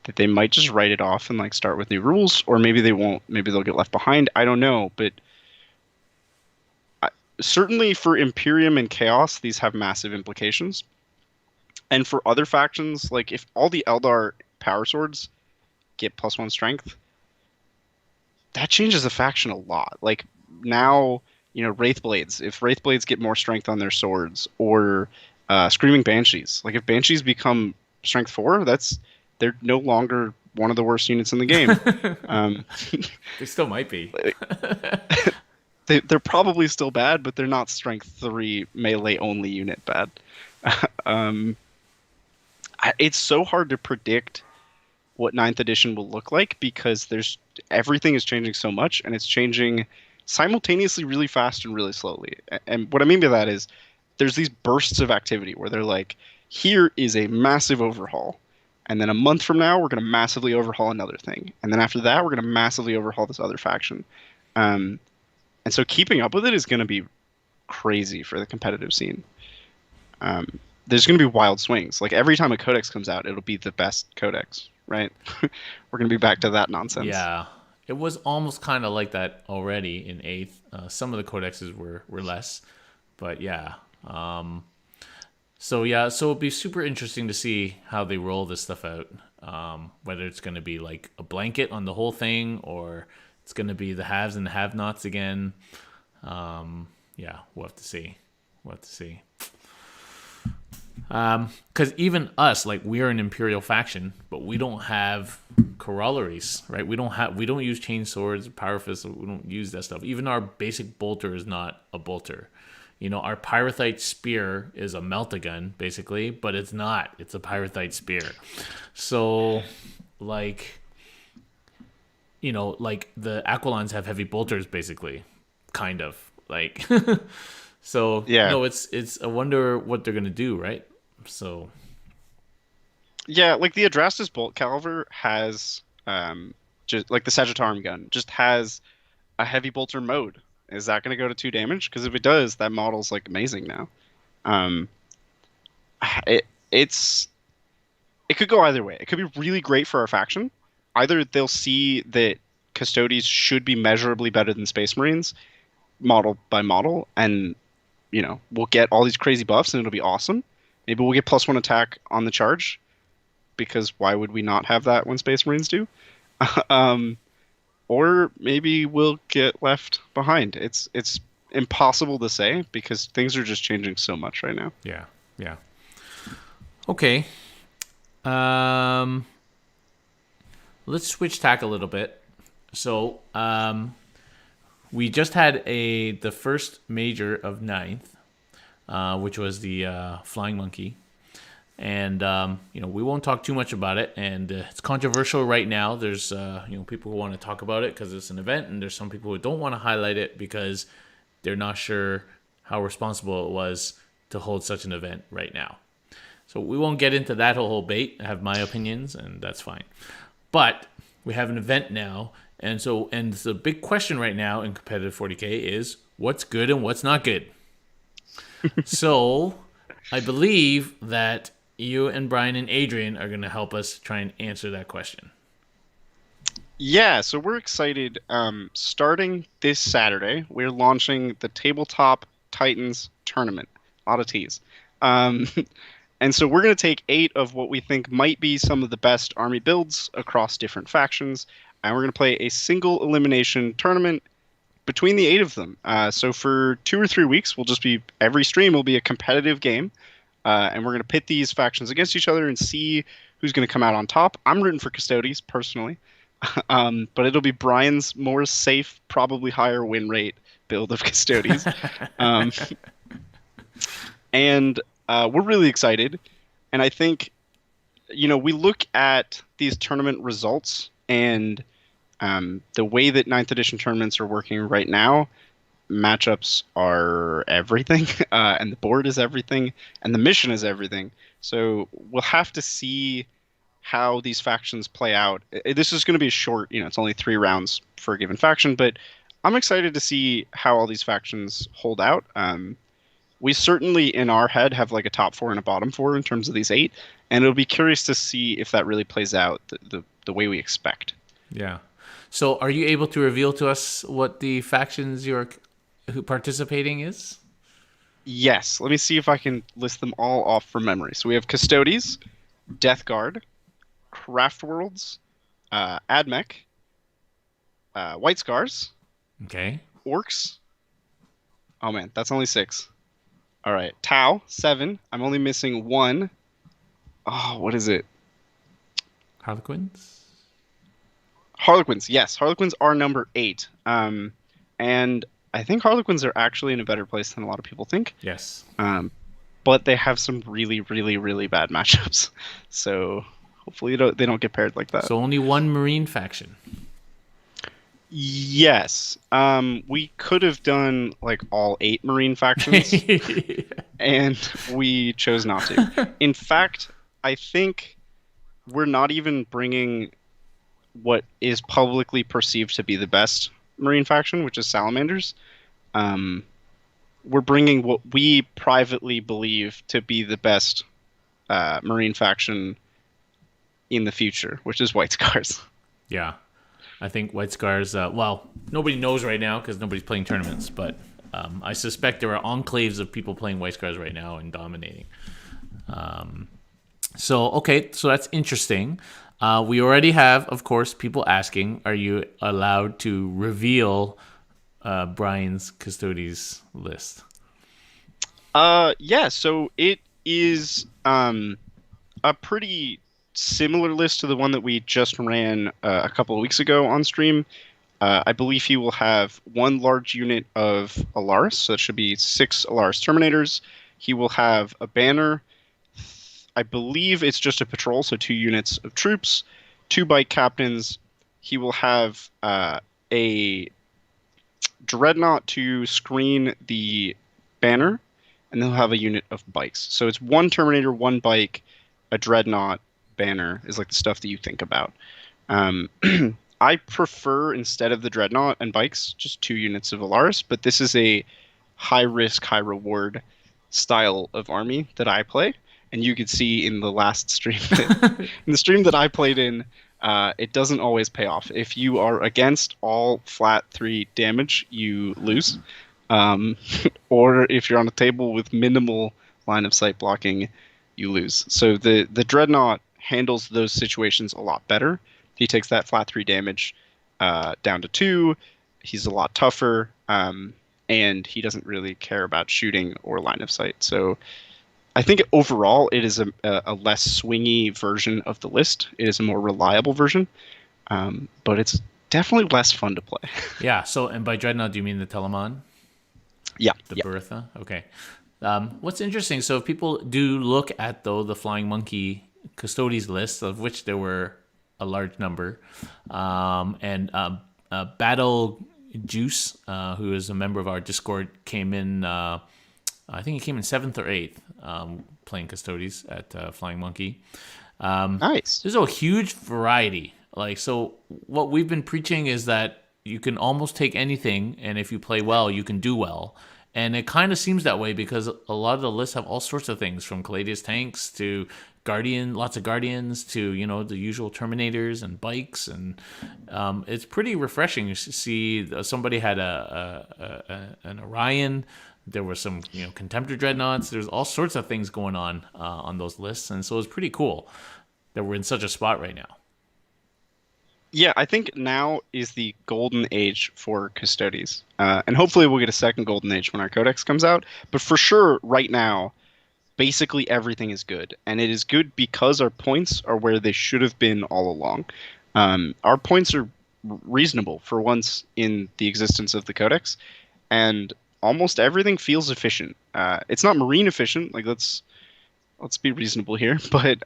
Speaker 2: that they might just write it off and like start with new rules, or maybe they won't. Maybe they'll get left behind. I don't know, but I, certainly for Imperium and Chaos, these have massive implications. And for other factions, like if all the Eldar power swords get +1 strength, that changes the faction a lot. Like now, Wraithblades. If Wraithblades get more strength on their swords, or Screaming Banshees. Like if Banshees become strength 4, they're no longer one of the worst units in the game. Um,
Speaker 1: They still might be.
Speaker 2: they're probably still bad, but they're not strength 3 melee only unit bad. um, it's so hard to predict what ninth edition will look like because everything is changing so much, and it's changing simultaneously really fast and really slowly. And what I mean by that is there's these bursts of activity where they're like, here is a massive overhaul. And then a month from now, we're going to massively overhaul another thing. And then after that, we're going to massively overhaul this other faction. Um, and so keeping up with it is going to be crazy for the competitive scene. Um, there's going to be wild swings. Like every time a codex comes out, it'll be the best codex, right? We're going to be back to that nonsense.
Speaker 1: Yeah. It was almost kind of like that already in eighth. Some of the codexes were less, but yeah. So it'll be super interesting to see how they roll this stuff out. Whether it's going to be like a blanket on the whole thing, or it's going to be the haves and the have-nots again. Yeah, we'll have to see. We'll have to see. Because even us, like we're an Imperial faction, but we don't have corollaries, right? We don't use chain swords, power fists. We don't use that stuff. Even our basic bolter is not a bolter. Our Pyrothite spear is a melt-a-gun, basically, but it's not. It's a Pyrothite spear. So, like the Aquilons have heavy bolters, basically, kind of. Like, so,
Speaker 2: Yeah.
Speaker 1: it's I wonder what they're going to do, right? So,
Speaker 2: Yeah, like the Adrastus Bolt Caliver has just like the Sagittarium gun just has a heavy bolter mode. Is that going to go to 2 damage? Because if it does, that model's like amazing now. Um, it's it could go either way. It could be really great for our faction. Either they'll see that Custodies should be measurably better than Space Marines, model by model, and we'll get all these crazy buffs and it'll be awesome. Maybe we'll get +1 attack on the charge, because why would we not have that when Space Marines do? um, or maybe we'll get left behind. It's impossible to say because things are just changing so much right now.
Speaker 1: yeah, yeah. Okay. Um, let's switch tack a little bit. So, we just had the first major of ninth, which was the Flying Monkey. And we won't talk too much about it, and it's controversial right now. There's people who want to talk about it because it's an event, and there's some people who don't want to highlight it because they're not sure how responsible it was to hold such an event right now. So we won't get into that whole debate. I have my opinions, and that's fine. But we have an event now, and the big question right now in competitive 40K is what's good and what's not good. So I believe that you and Brian and Adrian are going to help us try and answer that question.
Speaker 2: Yeah, so we're excited. Starting this Saturday, we're launching the Tabletop Titans tournament. A lot of T's. Um, and so we're going to take 8 of what we think might be some of the best army builds across different factions, and we're going to play a single elimination tournament between the 8 of them. So for 2 or 3 weeks, we'll just be every stream will be a competitive game, and we're going to pit these factions against each other and see who's going to come out on top. I'm rooting for Custodies personally. But it'll be Brian's more safe, probably higher win rate build of Custodies. Um, and we're really excited. And I think, we look at these tournament results and the way that ninth edition tournaments are working right now, matchups are everything, and the board is everything, and the mission is everything. So we'll have to see how these factions play out. This is going to be a short, it's only 3 rounds for a given faction, but I'm excited to see how all these factions hold out. We certainly, in our head, have like a top 4 and a bottom 4 in terms of these 8, and it'll be curious to see if that really plays out the way we expect.
Speaker 1: Yeah. So, are you able to reveal to us what the factions you're who participating is?
Speaker 2: Yes, let me see if I can list them all off from memory. So we have Custodies, Death Guard, Craft Worlds, Admech, White Scars,
Speaker 1: Okay.
Speaker 2: Orcs. Oh man, that's only 6. All right, Tau 7. I'm only missing 1. Oh, what is it?
Speaker 1: Harlequins?
Speaker 2: Harlequins. Yes, Harlequins are number 8. And I think Harlequins are actually in a better place than a lot of people think.
Speaker 1: Yes.
Speaker 2: But they have some really, really, really bad matchups. So hopefully they don't get paired like that.
Speaker 1: So only one Marine faction.
Speaker 2: Yes. We could have done like all 8 Marine factions, and we chose not to. In fact, I think we're not even bringing what is publicly perceived to be the best Marine faction, which is Salamanders. We're bringing what we privately believe to be the best Marine faction in the future, which is White Scars.
Speaker 1: Yeah. I think White Scars, well, nobody knows right now because nobody's playing tournaments, but I suspect there are enclaves of people playing White Scars right now and dominating. So that's interesting. We already have, of course, people asking, are you allowed to reveal Brian's Custodies list?
Speaker 2: Yeah, so it is a pretty similar list to the one that we just ran a couple of weeks ago on stream. I believe he will have 1 large unit of Alaris, so that should be 6 Alaris Terminators. He will have a banner. I believe it's just a patrol, so 2 units of troops, 2 bike captains. He will have a dreadnought to screen the banner, and they'll have a unit of bikes. So it's 1 Terminator, 1 bike, a dreadnought, banner is like the stuff that you think about. I prefer, instead of the dreadnought and bikes, just 2 units of Alaris, but this is a high risk, high reward style of army that I play. And you could see in the last stream, in the stream that I played in, it doesn't always pay off. If you are against all flat 3 damage, you lose. Or if you're on a table with minimal line of sight blocking, you lose. So the dreadnought handles those situations a lot better. He takes that flat 3 damage down to 2. He's a lot tougher, and he doesn't really care about shooting or line of sight. So I think overall it is a less swingy version of the list. It is a more reliable version, but it's definitely less fun to play.
Speaker 1: Yeah. So, and by dreadnought, do you mean the Telemon?
Speaker 2: Yeah.
Speaker 1: The Bertha? Okay. What's interesting, so if people do look at, though, the Flying Monkey Custodies list, of which there were a large number, and Battle Juice, who is a member of our Discord, came in, I think he came in 7th or 8th, playing Custodies at Flying Monkey.
Speaker 2: Nice.
Speaker 1: There's a huge variety. So what we've been preaching is that you can almost take anything, and if you play well, you can do well. And it kind of seems that way because a lot of the lists have all sorts of things, from Caladius tanks to lots of guardians to the usual Terminators and bikes, and it's pretty refreshing to see somebody had an Orion. There were some Contemptor Dreadnoughts. There's all sorts of things going on those lists, and so it's pretty cool that we're in such a spot right now.
Speaker 2: Yeah, I think now is the golden age for Custodies. And hopefully we'll get a second golden age when our codex comes out. But for sure, right now, basically everything is good. And it is good because our points are where they should have been all along. Our points are reasonable for once in the existence of the codex. And almost everything feels efficient. It's not marine efficient. Like, let's be reasonable here. But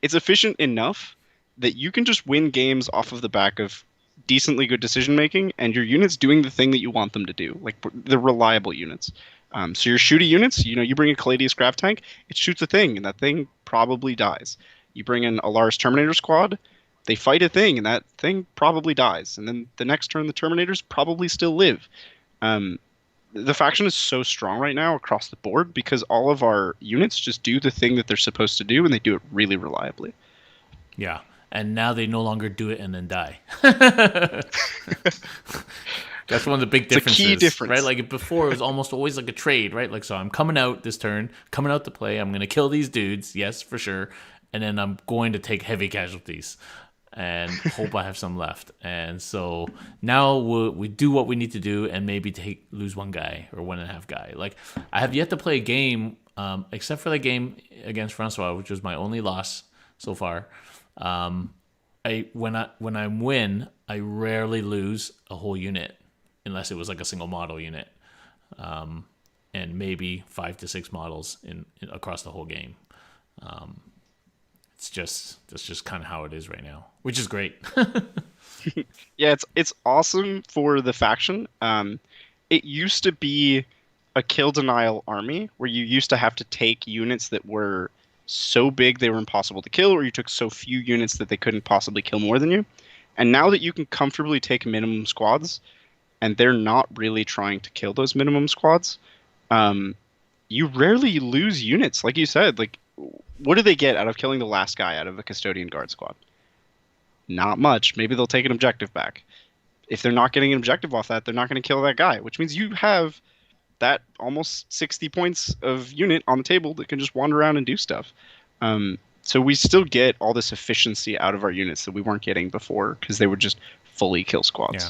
Speaker 2: it's efficient enough that you can just win games off of the back of decently good decision making and your units doing the thing that you want them to do. Like, the reliable units. So your shooty units, you bring a Caladius Grav Tank, it shoots a thing, and that thing probably dies. You bring in a Lars Terminator squad, they fight a thing, and that thing probably dies. And then the next turn, the Terminators probably still live. The faction is so strong right now across the board because all of our units just do the thing that they're supposed to do, and they do it really reliably.
Speaker 1: Yeah. And now they no longer do it and then die. That's one of the big differences.
Speaker 2: It's a key difference.
Speaker 1: Right? Like before, it was almost always like a trade, right? Like, so I'm coming out this turn, coming out to play. I'm going to kill these dudes, yes, for sure. And then I'm going to take heavy casualties and hope I have some left. And so now we do what we need to do and maybe lose one guy or 1.5 guy. Like, I have yet to play a game, except for the game against Francois, which was my only loss so far. When I win, I rarely lose a whole unit unless it was like a single model unit, and maybe 5 to 6 models in across the whole game. That's just kind of how it is right now, which is great.
Speaker 2: Yeah, it's awesome for the faction. It used to be a kill denial army where you used to have to take units that were so big they were impossible to kill, or you took so few units that they couldn't possibly kill more than you. And now that you can comfortably take minimum squads, and they're not really trying to kill those minimum squads, you rarely lose units. Like you said, like, what do they get out of killing the last guy out of a Custodian Guard squad? Not much. Maybe they'll take an objective back. If they're not getting an objective off that, they're not going to kill that guy, which means you have that almost 60 points of unit on the table that can just wander around and do stuff. So we still get all this efficiency out of our units that we weren't getting before because they were just fully kill squads.
Speaker 1: Yeah.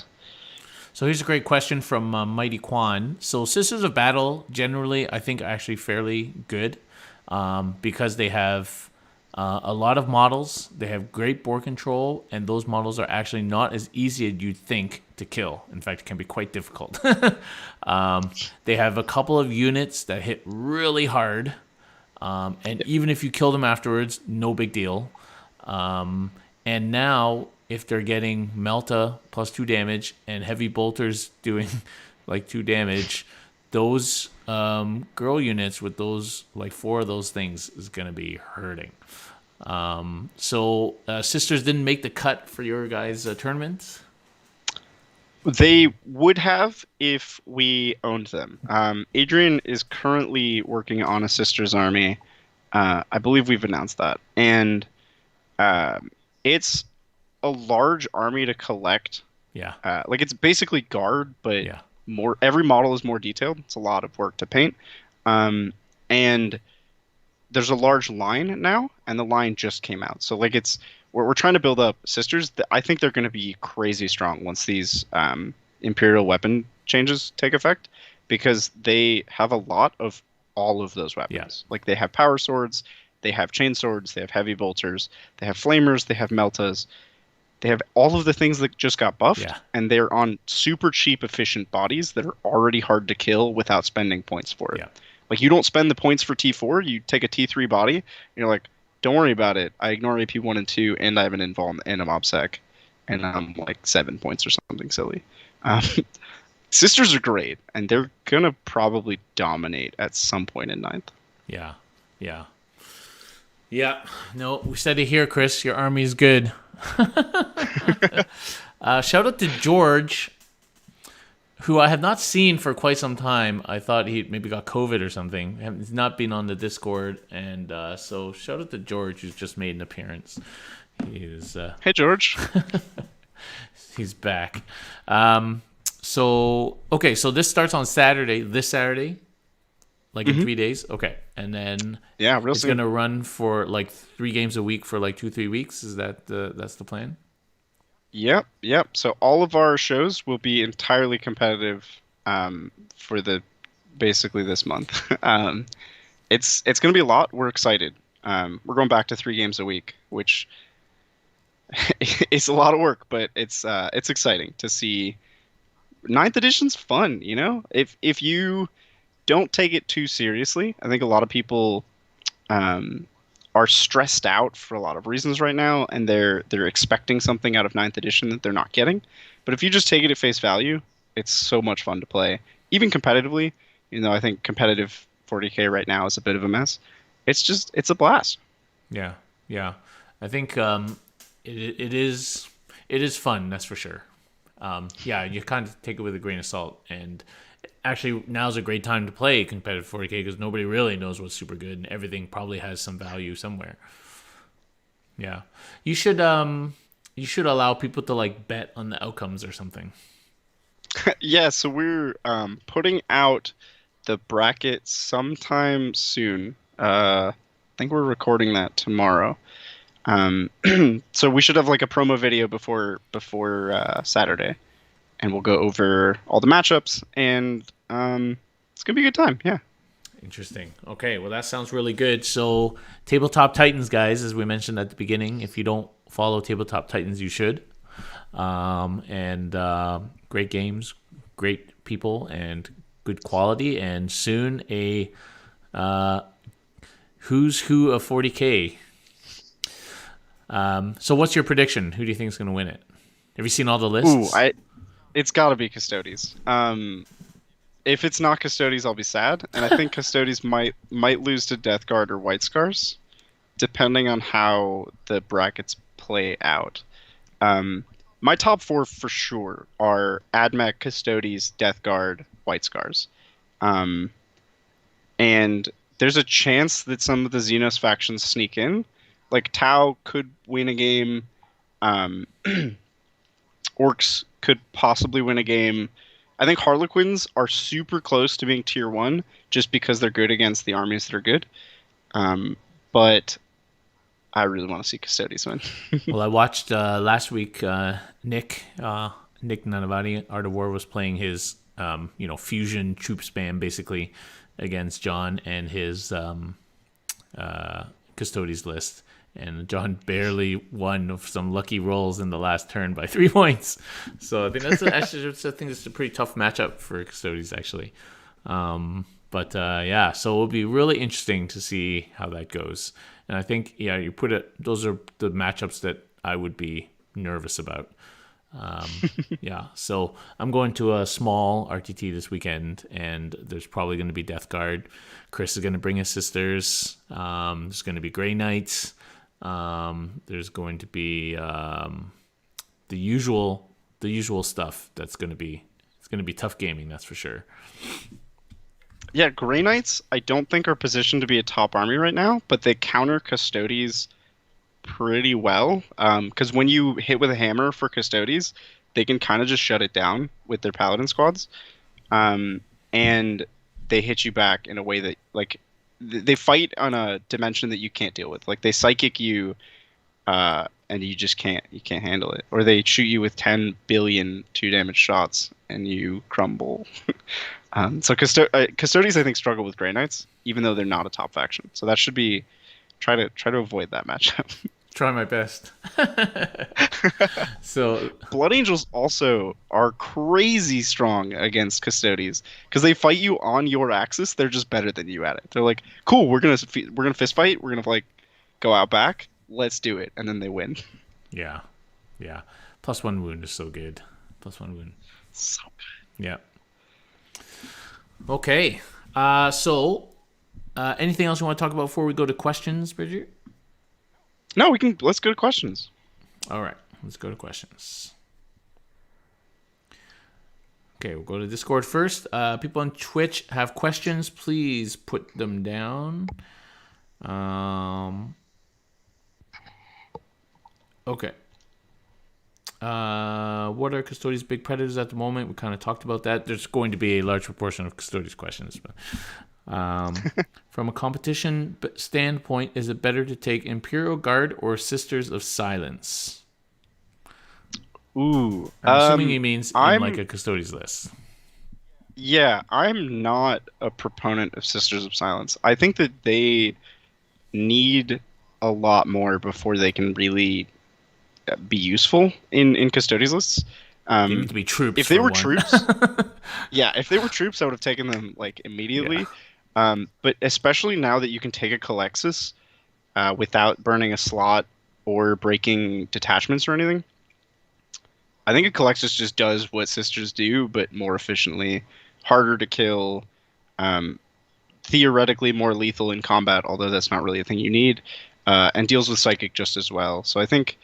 Speaker 1: So here's a great question from Mighty Quan. So Sisters of Battle, generally, I think are actually fairly good because they have a lot of models. They have great board control, and those models are actually not as easy as you'd think to kill. In fact, it can be quite difficult. They have a couple of units that hit really hard, and even if you kill them afterwards, no big deal. And now, if they're getting Melta plus 2 damage and heavy bolters doing like 2 damage, those girl units with those, like 4 of those things, is going to be hurting. So Sisters didn't make the cut for your guys' tournament?
Speaker 2: They would have if we owned them. Adrian is currently working on a Sisters army. I believe we've announced that. And it's a large army to collect.
Speaker 1: Yeah.
Speaker 2: Like, it's basically guard, but
Speaker 1: yeah.
Speaker 2: Every model is more detailed. It's a lot of work to paint. And there's a large line now, and the line just came out. So, like, we're trying to build up Sisters. I think they're going to be crazy strong once these Imperial weapon changes take effect, because they have a lot of all of those weapons.
Speaker 1: Yeah.
Speaker 2: Like, they have power swords, they have chain swords, they have heavy bolters, they have flamers, they have meltas. They have all of the things that just got buffed, and they're on super cheap, efficient bodies that are already hard to kill without spending points for it.
Speaker 1: Yeah.
Speaker 2: Like, you don't spend the points for T4, you take a T3 body, and you're like, don't worry about it. I ignore AP 1 and 2, and I have an invuln and a mobsec, and I'm like 7 points or something silly. Sisters are great, and they're going to probably dominate at some point in 9th.
Speaker 1: Yeah, yeah. Yeah, no, we said it here, Chris. Your army is good. Shout out to George, who I have not seen for quite some time. I thought he maybe got COVID or something. He's not been on the Discord, and so shout out to George, who's just made an appearance. He's
Speaker 2: Hey, George.
Speaker 1: he's back. So this starts on Saturday. This Saturday, like in 3 days. Okay, and then
Speaker 2: Yeah, real
Speaker 1: it's
Speaker 2: soon.
Speaker 1: gonna run for like 3 games a week for like 2-3 weeks. Is that's the plan?
Speaker 2: Yep. So all of our shows will be entirely competitive for the basically this month. It's going to be a lot. We're excited. We're going back to 3 games a week, which is a lot of work, but it's exciting to see. Ninth edition's fun, you know. If you don't take it too seriously, I think a lot of people um, are stressed out for a lot of reasons right now, and they're expecting something out of ninth edition that they're not getting. But if you just take it at face value, it's so much fun to play, even competitively. You know, I think competitive 40K right now is a bit of a mess. It's a blast.
Speaker 1: Yeah, yeah. I think it is fun. That's for sure. Yeah, you kind of take it with a grain of salt. And actually, now's a great time to play competitive 40K because nobody really knows what's super good, and everything probably has some value somewhere. Yeah, you should allow people to like bet on the outcomes or something.
Speaker 2: Yeah, so we're putting out the bracket sometime soon. I think we're recording that tomorrow. Um, so we should have like a promo video before Saturday, and we'll go over all the matchups, and it's gonna be a good time. Yeah.
Speaker 1: Interesting. Okay, well that sounds really good. So, Tabletop Titans, guys, as we mentioned at the beginning, if you don't follow Tabletop Titans, you should. And great games, great people, and good quality. And soon a who's who of 40K. So, what's your prediction? Who do you think is going to win it? Have you seen all the
Speaker 2: Ooh,
Speaker 1: lists?
Speaker 2: it's got to be Custodies. If it's not Custodies, I'll be sad, and I think Custodies might lose to Death Guard or White Scars, depending on how the brackets play out. My top four for sure are AdMech, Custodies, Death Guard, White Scars. Um, and there's a chance that some of the Xenos factions sneak in. Like Tau could win a game. Um, Orcs could possibly win a game. I think Harlequins are super close to being tier one just because they're good against the armies that are good. But I really want to see Custodies win.
Speaker 1: Well, I watched last week. Nick Nanavati, Art of War, was playing his fusion troop spam basically against John and his Custodies list. And John barely won of some lucky rolls in the last turn by 3 points. So I think that's a pretty tough matchup for Custodies actually. Yeah, so it'll be really interesting to see how that goes. And I think you put it; those are the matchups that I would be nervous about. Yeah, so I'm going to a small RTT this weekend, and there's probably going to be Death Guard. Chris is going to bring his sisters. There's going to be Grey Knights. There's going to be the usual stuff. It's going to be tough gaming, that's for sure.
Speaker 2: Yeah, Grey Knights, I don't think are positioned to be a top army right now, but they counter Custodies pretty well. Because when you hit with a hammer for Custodies, they can kind of just shut it down with their Paladin squads. And they hit you back in a way that, like, they fight on a dimension that you can't deal with. Like, they psychic you, and you just can't handle it. Or they shoot you with 10 billion 2 damage shots, and you crumble. So Custodies, I think, struggle with Grey Knights, even though they're not a top faction. So that should be try to avoid that matchup.
Speaker 1: Try my best. So
Speaker 2: Blood Angels also are crazy strong against Custodies because they fight you on your axis. They're just better than you at it. They're like, cool, we're gonna fist fight. We're gonna like go out back. Let's do it, and then they win.
Speaker 1: yeah. +1 wound is so good. +1 wound.
Speaker 2: So good.
Speaker 1: Yeah. Okay. Anything else you want to talk about before we go to questions, Bridger?
Speaker 2: No, let's go to questions.
Speaker 1: All right. Let's go to questions. Okay, we'll go to Discord first. People on Twitch have questions. Please put them down. Okay. What are Custodies' big predators at the moment? We kind of talked about that. There's going to be a large proportion of Custodies questions. But, from a competition standpoint, is it better to take Imperial Guard or Sisters of Silence?
Speaker 2: Ooh,
Speaker 1: I'm assuming he means in like
Speaker 2: I'm
Speaker 1: a Custodies list.
Speaker 2: yeah, I'm not a proponent of Sisters of Silence. I think that they need a lot more before they can really be useful in Custodies lists.
Speaker 1: They need
Speaker 2: Um,
Speaker 1: to be troops
Speaker 2: if they
Speaker 1: for
Speaker 2: were
Speaker 1: one.
Speaker 2: troops, yeah, if they were troops, I would have taken them like
Speaker 1: Yeah.
Speaker 2: immediately. But especially now that you can take a Calexis without burning a slot or breaking detachments or anything, I think a Calexis just does what Sisters do, but more efficiently, harder to kill, um, theoretically more lethal in combat, although that's not really a thing you need, and deals with Psychic just as well. So I think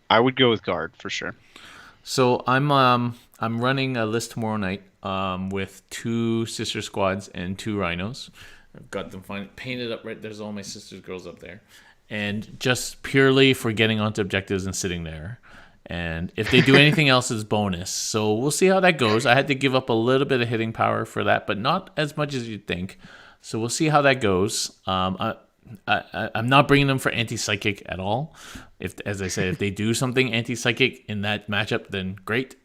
Speaker 2: I would go with Guard for sure.
Speaker 1: So I'm running a list tomorrow night with 2 sister squads and 2 rhinos. I've got them painted up right. There's all my sisters girls up there, and just purely for getting onto objectives and sitting there. And if they do anything else, it's bonus. So we'll see how that goes. I had to give up a little bit of hitting power for that, but not as much as you'd think. So we'll see how that goes. I'm not bringing them for anti-psychic at all. If, as I said, if they do something anti-psychic in that matchup, then great.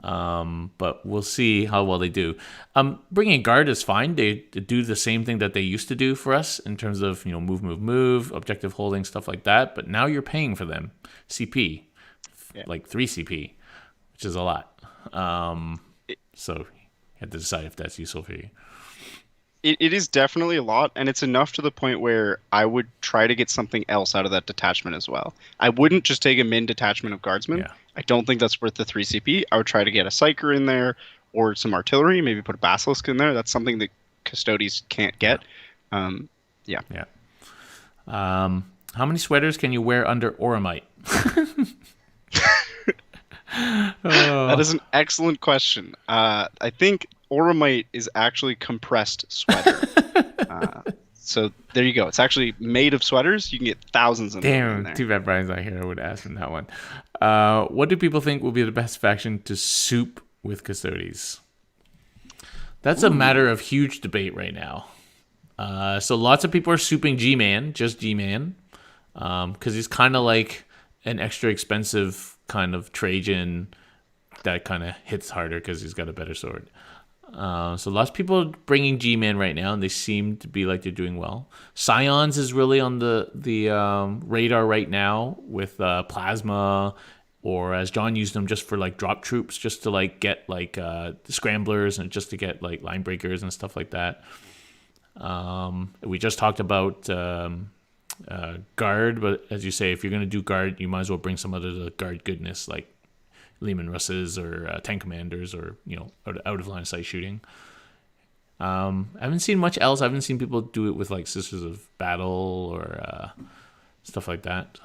Speaker 1: But we'll see how well they do. Bringing guard is fine. They do the same thing that they used to do for us in terms of move, objective holding, stuff like that. But now you're paying for them, CP,
Speaker 2: Yeah.
Speaker 1: like 3 CP, which is a lot.
Speaker 2: It,
Speaker 1: So you have to decide if that's useful for you.
Speaker 2: it is definitely a lot, and it's enough to the point where I would try to get something else out of that detachment as well. I wouldn't just take a min detachment of guardsmen.
Speaker 1: Yeah.
Speaker 2: I don't think that's worth the 3 CP. I would try to get a psyker in there or some artillery, maybe put a basilisk in there. That's something that Custodies can't get. Yeah.
Speaker 1: Yeah. How many sweaters can you wear under Oramite?
Speaker 2: That is an excellent question. I think Oromite is actually compressed sweater. So there you go. It's actually made of sweaters. You can get thousands of them in
Speaker 1: Damn,
Speaker 2: there.
Speaker 1: too bad Brian's not here. I would ask him that one. What do people think will be the best faction to soup with Custodies? That's a matter of huge debate right now. So lots of people are souping G-Man, just G-Man, because he's kind of like an extra expensive kind of Trajan that kind of hits harder because he's got a better sword. So lots of people are bringing G-Man right now, and they seem to be like they're doing well. Scions is really on the radar right now with Plasma, or as John used them just for like drop troops, just to like get like scramblers and just to get like line breakers and stuff like that. We just talked about guard, but as you say, if you're going to do guard, you might as well bring some of the guard goodness like Lehman Russes or tank commanders or out of line of sight shooting. I haven't seen much else. I haven't seen people do it with like Sisters of Battle or stuff like that.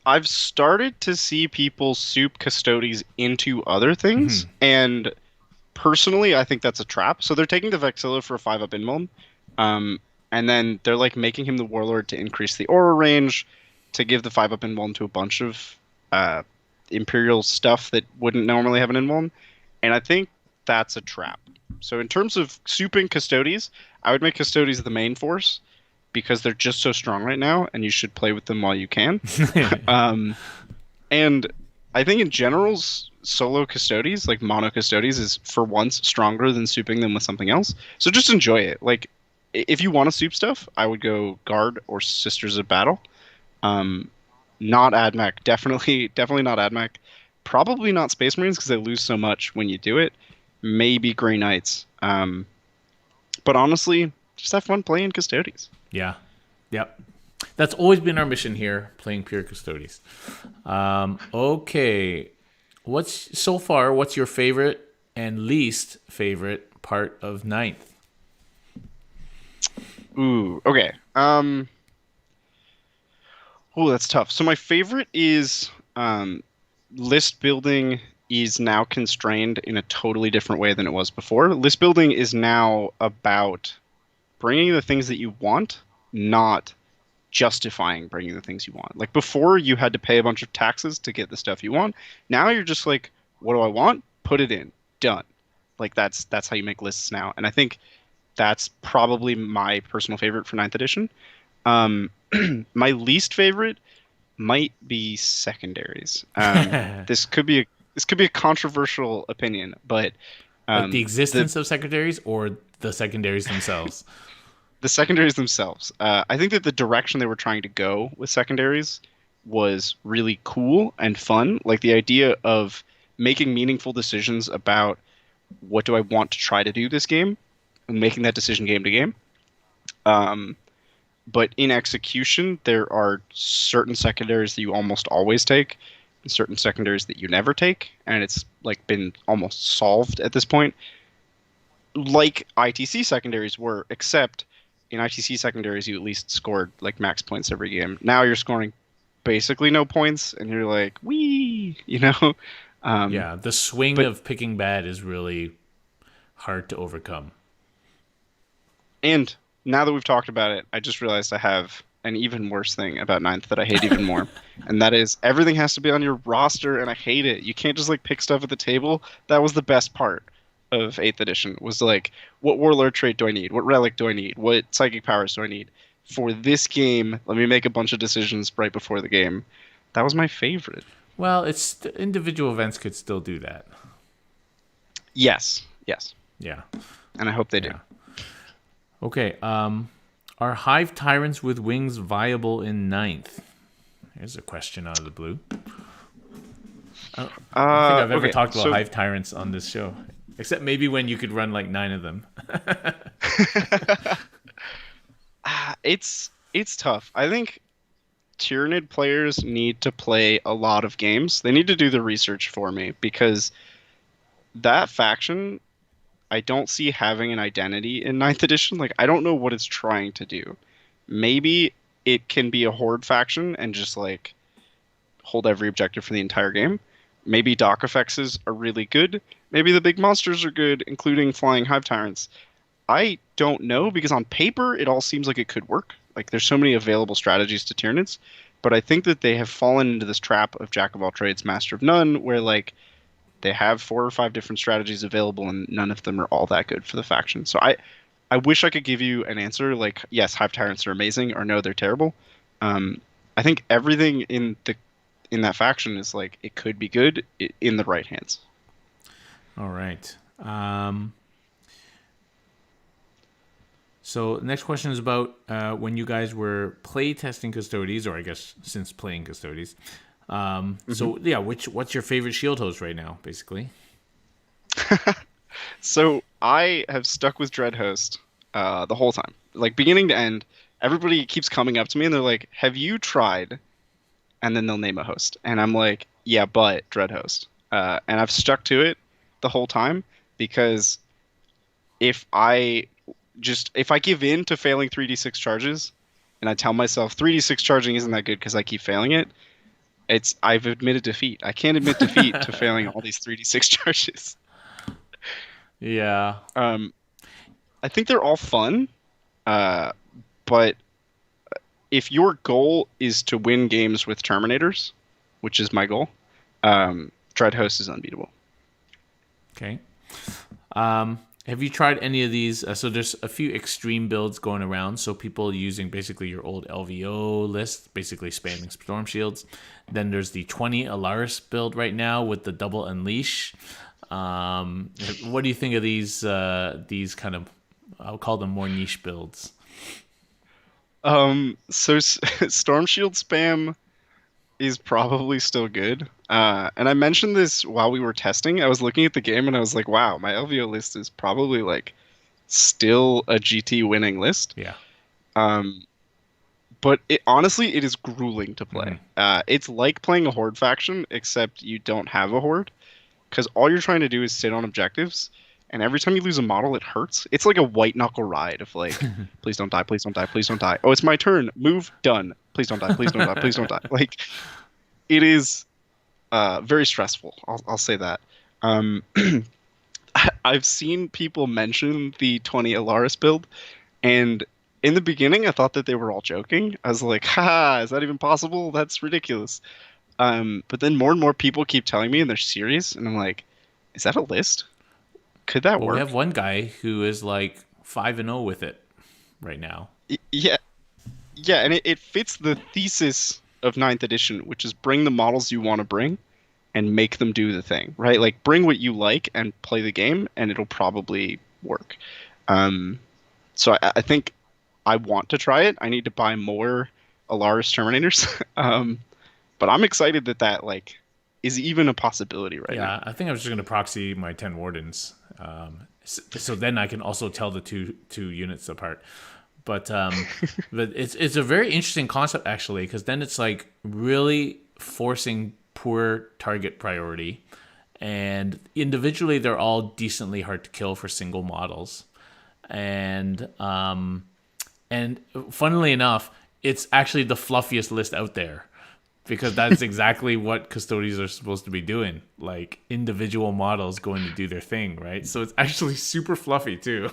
Speaker 2: I've started to see people soup Custodies into other things, and personally, I think that's a trap. So they're taking the Vexilla for a 5-up Inmon, and then they're like making him the Warlord to increase the aura range, to give the 5-up Inmon to a bunch of Imperial stuff that wouldn't normally have an Inmon, and I think that's a trap. So in terms of souping Custodies, I would make Custodies the main force because they're just so strong right now, and you should play with them while you can. And I think in general's solo Custodies, like mono Custodies, is for once stronger than souping them with something else. So just enjoy it. Like, if you want to soup stuff, I would go Guard or Sisters of Battle. Not AdMech. Definitely not AdMech. Probably not Space Marines because they lose so much when you do it. Maybe Grey Knights. But honestly, just have fun playing Custodies.
Speaker 1: Yeah. Yep. That's always been our mission here, playing pure Custodies. Okay. What's your favorite and least favorite part of ninth?
Speaker 2: Ooh, okay. That's tough. So my favorite is list building is now constrained in a totally different way than it was before. List building is now about bringing the things that you want, not justifying bringing the things you want. Like before, you had to pay a bunch of taxes to get the stuff you want. Now you're just like, what do I want? Put it in. Done. Like that's how you make lists now. And I think that's probably my personal favorite for ninth edition. Um, my least favorite might be secondaries. This could be a controversial opinion, but
Speaker 1: Like the
Speaker 2: the
Speaker 1: existence of secondaries or the secondaries themselves?
Speaker 2: the secondaries themselves. I think that the direction they were trying to go with secondaries was really cool and fun. Like the idea of making meaningful decisions about what do I want to try to do this game and making that decision game to game. Um, but in execution, there are certain secondaries that you almost always take, and certain secondaries that you never take, and it's like been almost solved at this point. Like ITC secondaries were, except in ITC secondaries you at least scored like max points every game. Now you're scoring basically no points, and you're like, wee, you know. Um,
Speaker 1: Yeah, the swing
Speaker 2: but
Speaker 1: of picking bad is really hard to overcome.
Speaker 2: and now that we've talked about it, I just realized I have an even worse thing about ninth that I hate even more, and that is everything has to be on your roster, and I hate it. You can't just like pick stuff at the table. That was the best part of eighth edition was like, what warlord trait do I need? What relic do I need? What psychic powers do I need for this game? Let me make a bunch of decisions right before the game. That was my favorite.
Speaker 1: Well, it's individual events could still do that.
Speaker 2: Yes, yes,
Speaker 1: Yeah.
Speaker 2: and I hope they do.
Speaker 1: Yeah. Okay. Are hive tyrants with wings viable in ninth? Here's a question out of the blue. I don't think I've ever
Speaker 2: Okay,
Speaker 1: talked about
Speaker 2: so
Speaker 1: hive tyrants on this show, except maybe when you could run like 9 of them.
Speaker 2: it's tough. I think Tyranid players need to play a lot of games. They need to do the research for me because that faction I don't see having an identity in ninth edition. Like I don't know what it's trying to do. Maybe it can be a horde faction and just like hold every objective for the entire game. Maybe dock effects are really good. Maybe the big monsters are good, including flying hive tyrants. I don't know because on paper it all seems like it could work. Like there's so many available strategies to Tyranids, but I think that they have fallen into this trap of jack of all trades, master of none, where like they have 4 or 5 different strategies available and none of them are all that good for the faction. So I wish I could give you an answer like yes, hive tyrants are amazing or no, they're terrible. I think everything in that faction is like it could be good in the right hands.
Speaker 1: All right. So next question is about when you guys were play testing Custodies, or I guess since playing Custodies. So yeah, what's your favorite shield host right now, basically?
Speaker 2: So I have stuck with Dreadhost the whole time, like beginning to end. Everybody keeps coming up to me and they're like, "Have you tried?" And then they'll name a host, and I'm like, "Yeah, but Dreadhost." And I've stuck to it the whole time because if I give in to failing 3d6 charges, and I tell myself 3d6 charging isn't that good because I keep failing it, I've admitted defeat. I can't admit defeat to failing all these 3d6 charges.
Speaker 1: Yeah.
Speaker 2: I think they're all fun, but if your goal is to win games with Terminators, which is my goal, Dreadhost is unbeatable.
Speaker 1: Okay. Have you tried any of these? So there's a few extreme builds going around. So people using basically your old LVO list, basically spamming storm shields. Then there's the 20 Alaris build right now with the double unleash. What do you think of these kind of, I'll call them more niche builds?
Speaker 2: So Storm Shield spam is probably still good. And I mentioned this while we were testing. I was looking at the game and I was like, wow, my LVO list is probably like still a GT winning list.
Speaker 1: Yeah.
Speaker 2: But honestly, it is grueling to play. It's like playing a horde faction, except you don't have a horde, because all you're trying to do is sit on objectives, and every time you lose a model, it hurts. It's like a white knuckle ride of like, please don't die, please don't die, please don't die. Oh, it's my turn. Move, done. Please don't die, please don't die, please don't die. Like, it is very stressful. I'll say that. Um, I've seen people mention the 20 Alaris build, and in the beginning, I thought that they were all joking. I was like, "Ha, is that even possible? That's ridiculous." But then more and more people keep telling me, and they're serious, and I'm like, "Is that a list? Could that
Speaker 1: Well, we
Speaker 2: work?"
Speaker 1: have one guy who is like 5-0 with it right now.
Speaker 2: Yeah, yeah, and it fits the thesis of ninth edition, which is bring the models you want to bring and make them do the thing, right? Like bring what you like and play the game, and it'll probably work. Um, so I think I want to try it. I need to buy more Alaris Terminators. But I'm excited that like is even a possibility right now.
Speaker 1: Yeah, I think I was just going to proxy my 10 wardens. So then I can also tell the two units apart. But but it's a very interesting concept actually, because then it's like really forcing poor target priority, and individually they're all decently hard to kill for single models, and and funnily enough, it's actually the fluffiest list out there, because that's exactly what custodies are supposed to be doing, like individual models going to do their thing, right? So it's actually super fluffy too.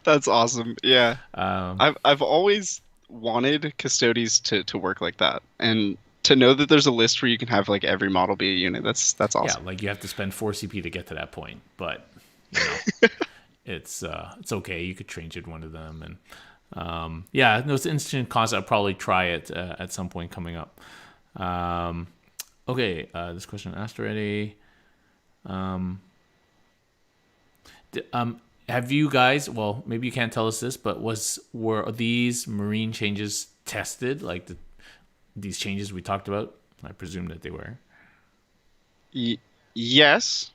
Speaker 2: That's awesome. Yeah.
Speaker 1: um,
Speaker 2: I've always wanted Custodies to work like that. And to know that there's a list where you can have like every model be a unit, that's
Speaker 1: yeah,
Speaker 2: awesome.
Speaker 1: like you have to spend 4 CP to get to that point, but you know, it's okay. You could change it one of them, and yeah, no, it's an interesting concept. I'll probably try it at some point coming up. Um, okay, this question asked already. Um, have you guys? Well, maybe you can't tell us this, but were these marine changes tested? Like these changes we talked about? I presume that they were.
Speaker 2: Y yes.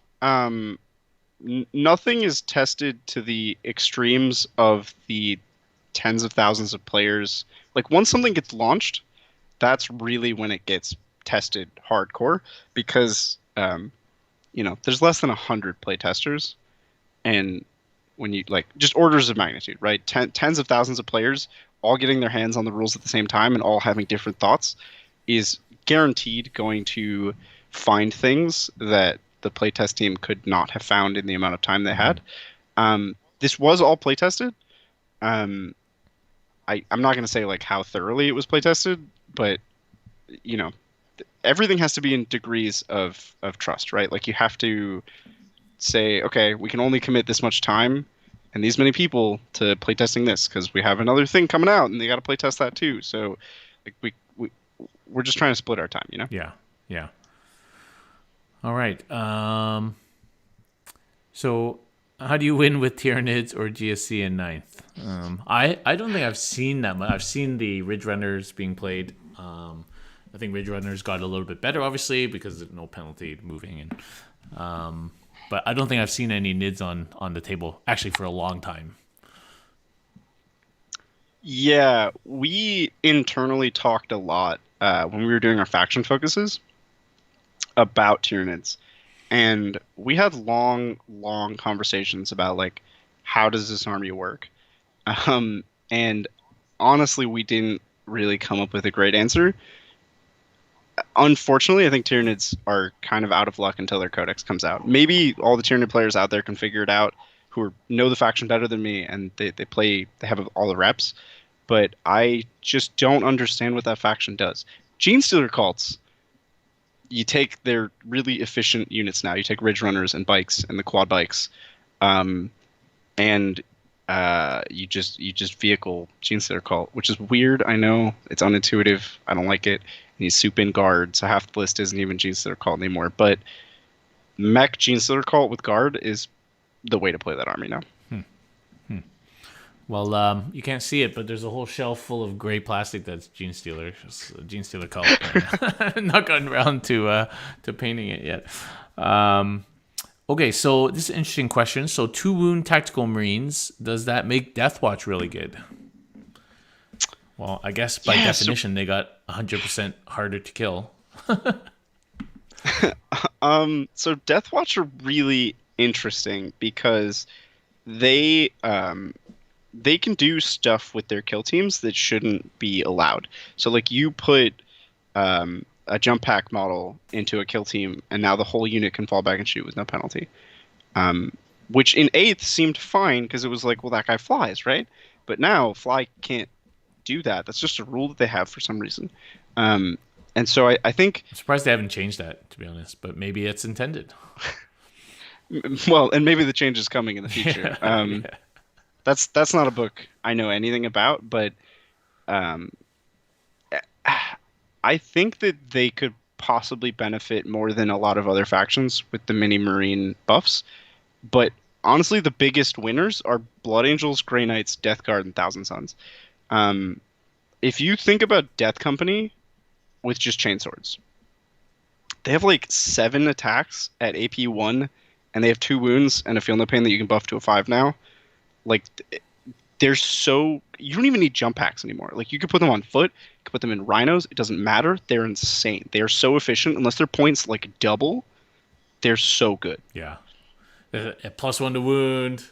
Speaker 2: Nothing is tested to the extremes of the tens of thousands of players. Like once something gets launched, that's really when it gets tested hardcore because there's less than 100 play testers, and when you like just orders of magnitude, right? Tens of thousands of players all getting their hands on the rules at the same time and all having different thoughts is guaranteed going to find things that the playtest team could not have found in the amount of time they
Speaker 1: Mm-hmm.
Speaker 2: had. This was all playtested. Um, I'm not going to say like how thoroughly it was playtested, but you know, everything has to be in degrees of trust, right? Like you have to say, okay, we can only commit this much time and these many people to playtesting this because we have another thing coming out and they got to playtest that too. So, like we're just trying to split our time, you know?
Speaker 1: Yeah, yeah. All right. So how do you win with Tyranids or GSC in ninth? I don't think I've seen that much. I've seen the Ridge Runners being played. I think Ridge Runners got a little bit better, obviously, because there's no penalty moving, but I don't think I've seen any nids on the table actually for a long time.
Speaker 2: Yeah, we internally talked a lot when we were doing our faction focuses about Tyranids, and we had long, long conversations about like how does this army work. And honestly, we didn't really come up with a great answer. Unfortunately, I think Tyranids are kind of out of luck until their codex comes out. Maybe all the Tyranid players out there can figure it out know the faction better than me and they have all the reps, but I just don't understand what that faction does. Gene Stealer cults, you take their really efficient units now. You take Ridge Runners and bikes and the quad bikes, um, and you just vehicle Gene Stealer cult, which is weird. I know it's unintuitive. I don't like it. And you soup in guard, so half the list isn't even Gene Stealer cult anymore. But mech Gene Stealer cult with guard is the way to play that army now.
Speaker 1: Well, you can't see it, but there's a whole shelf full of gray plastic that's Gene Stealer, Gene Stealer cult. Not gotten around to painting it yet. Okay, so this is an interesting question. So 2 wound tactical marines, does that make Deathwatch really good? Well, I guess by
Speaker 2: Yeah,
Speaker 1: definition they got 100% harder to kill.
Speaker 2: so Deathwatch are really interesting because they they can do stuff with their kill teams that shouldn't be allowed. So like you put a jump pack model into a kill team, and now the whole unit can fall back and shoot with no penalty. Um, which in 8th seemed fine because it was like, well, that guy flies, right? But now fly can't do that. That's just a rule that they have for some reason. Um, and so I think,
Speaker 1: I'm surprised they haven't changed that, to be honest, but maybe it's intended.
Speaker 2: well, and maybe the change is coming in the future.
Speaker 1: Yeah.
Speaker 2: That's not a book I know anything about, but um, I think that they could possibly benefit more than a lot of other factions with the mini marine buffs. But honestly, the biggest winners are Blood Angels, Grey Knights, Death Guard, and Thousand Sons. Um, if you think about Death Company with just chainswords, they have like 7 attacks at AP 1, and they have 2 wounds and a Feel No Pain that you can buff to a 5 now. Like, they're so... You don't even need jump packs anymore. Like, you could put them on foot, you could put them in rhinos, it doesn't matter. They're insane. They are so efficient. Unless their points, like, double, they're so good.
Speaker 1: Yeah. A +1 to wound,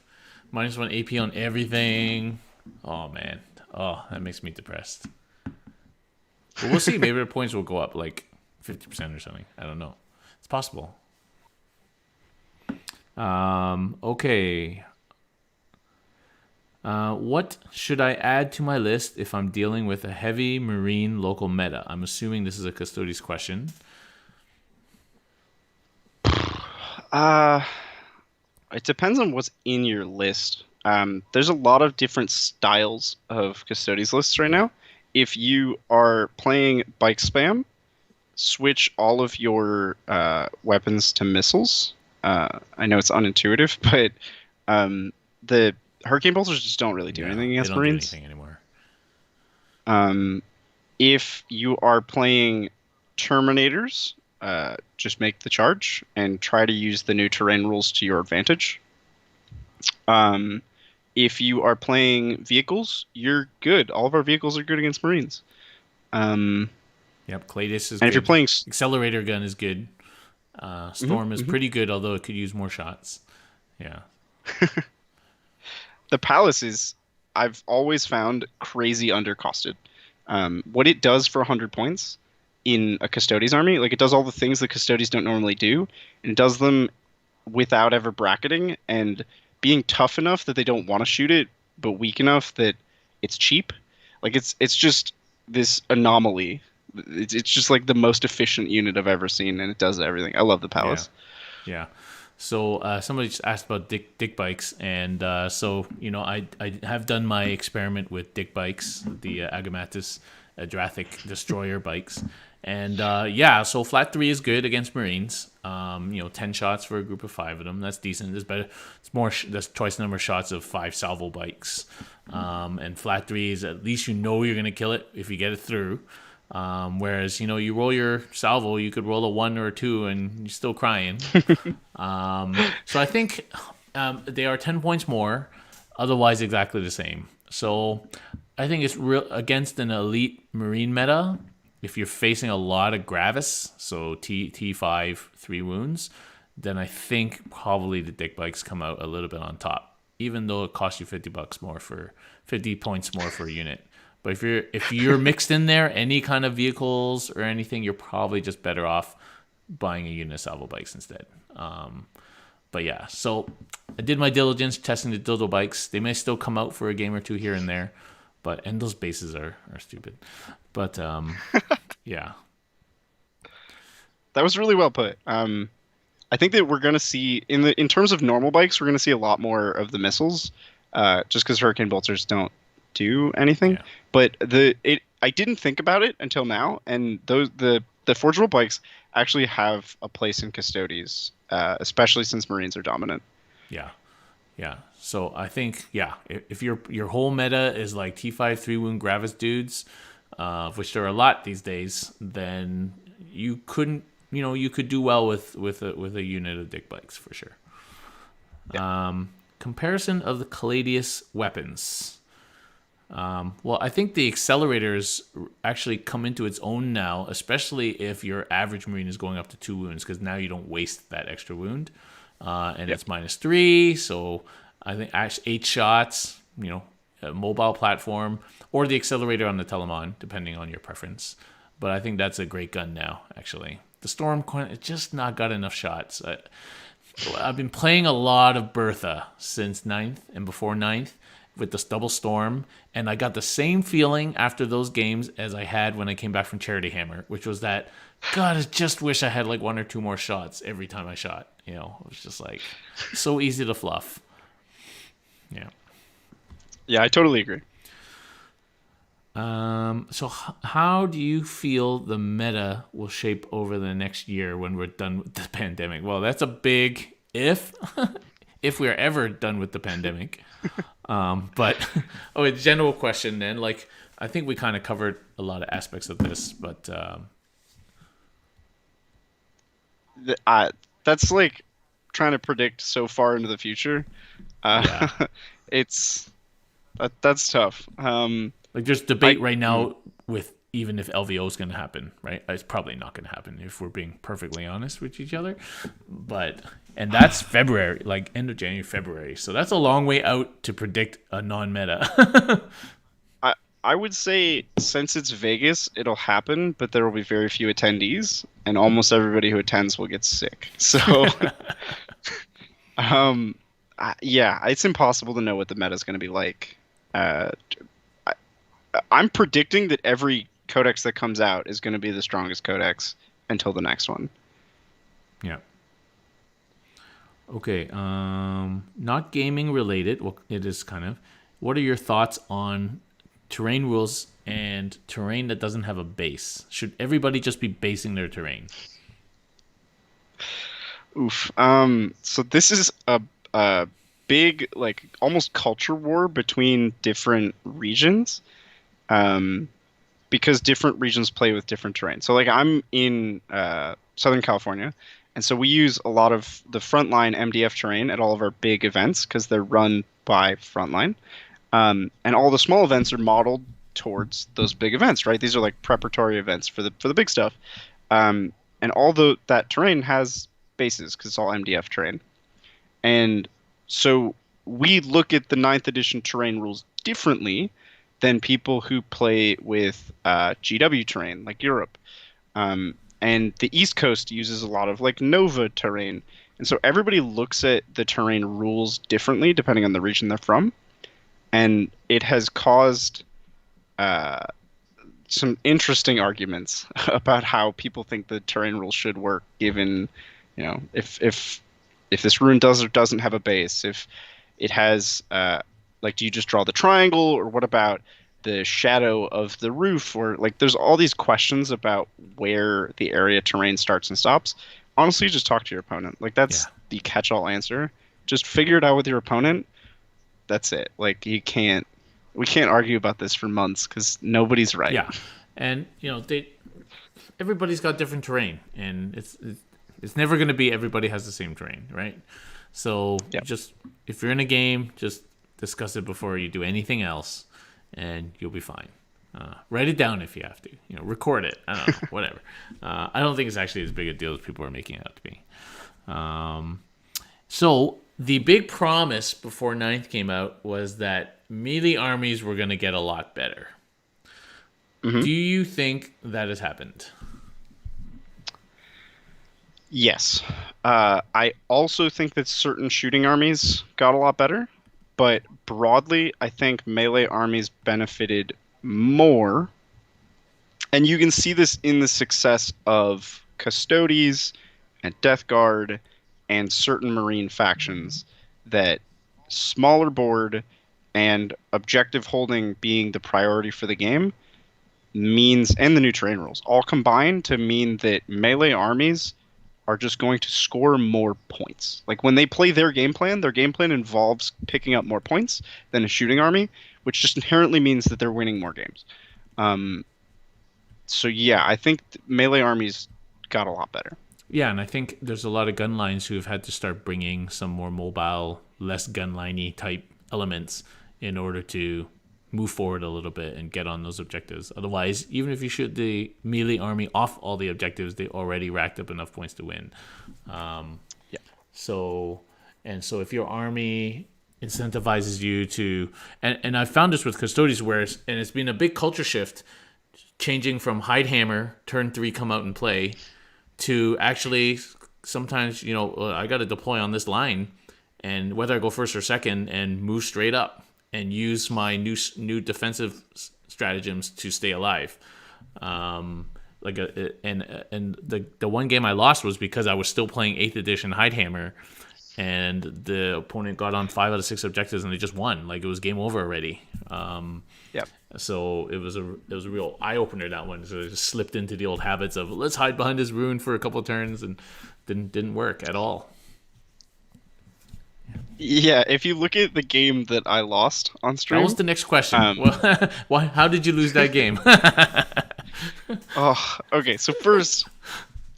Speaker 1: -1 AP on everything. Oh, man. Oh, that makes me depressed. But we'll see. Maybe their points will go up like 50% or something. I don't know. It's possible. Okay. What should I add to my list if I'm dealing with a heavy marine local meta? I'm assuming this is a Custodies question.
Speaker 2: It depends on what's in your list. There's a lot of different styles of Custodies lists right now. If you are playing bike spam, switch all of your weapons to missiles. I know it's unintuitive, but the Hurricane Bolters just don't really do anything against Marines.
Speaker 1: Do anything anymore.
Speaker 2: If you are playing Terminators, just make the charge and try to use the new terrain rules to your advantage. If you are playing vehicles, you're good. All of our vehicles are good against Marines.
Speaker 1: Yep, Cladis is
Speaker 2: and
Speaker 1: good.
Speaker 2: If you're playing...
Speaker 1: Accelerator Gun is good. Storm is pretty good, although it could use more shots. Yeah.
Speaker 2: The Palace is, I've always found, crazy undercosted. What it does for 100 points in a Custodies army, like it does all the things that Custodies don't normally do, and it does them without ever bracketing and being tough enough that they don't want to shoot it, but weak enough that it's cheap. Like it's just this anomaly. It's just like the most efficient unit I've ever seen, and it does everything. I love the Palace.
Speaker 1: Yeah. So somebody just asked about dick bikes, and so I have done my experiment with dick bikes, the Agamatis Adrathic Destroyer bikes, and so flat 3 is good against Marines. 10 shots for a group of 5 of them. That's decent. There's better. It's more. That's twice the number of shots of 5 salvo bikes, and flat 3 is at least you're gonna kill it if you get it through. Whereas you roll your salvo, you could roll a 1 or a 2 and you're still crying. So I think they are 10 points more, otherwise exactly the same. So I think it's real against an elite marine meta. If you're facing a lot of Gravis, so T5 3 wounds, then I think probably the dick bikes come out a little bit on top, even though it costs you $50 more for 50 points more for a unit. But if you're mixed in there, any kind of vehicles or anything, you're probably just better off buying a unit of salvo bikes instead. But yeah, so I did my diligence testing the dildo bikes. They may still come out for a game or 2 here and there, and those bases are stupid. But yeah,
Speaker 2: that was really well put. I think that we're going to see in terms of normal bikes, we're going to see a lot more of the missiles, just because Hurricane Bolters don't do anything.
Speaker 1: Yeah.
Speaker 2: But I didn't think about it until now, and the forgeable bikes actually have a place in Custodies, especially since Marines are dominant.
Speaker 1: Yeah. So I think if your whole meta is like T5 3 wound Gravis dudes, of which there are a lot these days, then you could do well with a unit of dick bikes for sure. Yeah. Comparison of the Calladius weapons. Well, I think the accelerators actually come into its own now, especially if your average Marine is going up to 2 wounds, because now you don't waste that extra wound. It's -3, so I think 8 shots, a mobile platform, or the accelerator on the Telemon, depending on your preference. but I think that's a great gun now. Actually, the Storm it's just not got enough shots. I've been playing a lot of Bertha since ninth and before ninth with this double Storm, and I got the same feeling after those games as I had when I came back from Charity Hammer, which was that, God, I just wish I had like one or two more shots every time I shot. You know, it was just like so easy to fluff. Yeah.
Speaker 2: Yeah, I totally agree.
Speaker 1: So how do you feel the meta will shape over the next year when we're done with the pandemic? Well, that's a big if, if we're ever done with the pandemic. But a general question then. Like, I think we kind of covered a lot of aspects of this, but
Speaker 2: That's like trying to predict so far into the future.
Speaker 1: yeah.
Speaker 2: It's that's tough.
Speaker 1: Like there's debate right now with even if LVO is going to happen, right? It's probably not going to happen if we're being perfectly honest with each other. And that's February, like end of January, February. So that's a long way out to predict a non-meta.
Speaker 2: I would say since it's Vegas, it'll happen, but there will be very few attendees, and almost everybody who attends will get sick. So, yeah, it's impossible to know what the meta is going to be like. I'm predicting that every codex that comes out is going to be the strongest codex until the next one.
Speaker 1: Yeah. Okay. Not gaming related. Well, it is kind of. What are your thoughts on terrain rules and terrain that doesn't have a base? Should everybody just be basing their terrain?
Speaker 2: Oof. So this is a big, like, almost culture war between different regions. Because different regions play with different terrain. So, like, I'm in Southern California, and so we use a lot of the frontline MDF terrain at all of our big events because they're run by frontline. And all the small events are modeled towards those big events, right? These are like preparatory events for the big stuff. And all that terrain has bases because it's all MDF terrain. And so we look at the ninth edition terrain rules differently than people who play with GW terrain, like Europe. And the East Coast uses a lot of like Nova terrain. And so everybody looks at the terrain rules differently depending on the region they're from. And it has caused some interesting arguments about how people think the terrain rules should work, given, you know, if this rune does or doesn't have a base, if it has like, do you just draw the triangle, or what about the shadow of the roof, or like, there's all these questions about where the area terrain starts and stops. Honestly, just talk to your opponent. Like, that's the catch-all answer. Just figure it out with your opponent. That's it. Like, we can't argue about this for months because nobody's right.
Speaker 1: Yeah, and you know, everybody's got different terrain, and it's never going to be everybody has the same terrain, right? So just if you're in a game, just discuss it before you do anything else, and you'll be fine. Write it down if you have to. You know, record it. I don't know, whatever. I don't think it's actually as big a deal as people are making it out to be. So the big promise before Ninth came out was that melee armies were going to get a lot better. Mm-hmm. Do you think that has happened?
Speaker 2: Yes. I also think that certain shooting armies got a lot better, but broadly, I think melee armies benefited more. And you can see this in the success of Custodies and Death Guard and certain Marine factions, that smaller board and objective holding being the priority for the game means, and the new terrain rules, all combined to mean that melee armies are just going to score more points. Like, when they play their game plan involves picking up more points than a shooting army, which just inherently means that they're winning more games. So yeah, I think melee armies got a lot better.
Speaker 1: Yeah, and I think there's a lot of gun lines who have had to start bringing some more mobile, less gun liney type elements in order to move forward a little bit and get on those objectives. Otherwise, even if you shoot the melee army off all the objectives, they already racked up enough points to win. So if your army incentivizes you to, and I found this with Custodies, and it's been a big culture shift changing from hide hammer turn 3 come out and play to actually sometimes I got to deploy on this line, and whether I go first or second and move straight up and use my new defensive stratagems to stay alive. And the one game I lost was because I was still playing 8th edition hide hammer, and the opponent got on 5 out of 6 objectives and they just won. Like, it was game over already.
Speaker 2: Yeah.
Speaker 1: So it was a real eye opener, that one. So I just slipped into the old habits of let's hide behind this rune for a couple of turns, and didn't work at all.
Speaker 2: Yeah, if you look at the game that I lost on stream,
Speaker 1: That was the next question. Why? How did you lose that game?
Speaker 2: oh, okay. So first,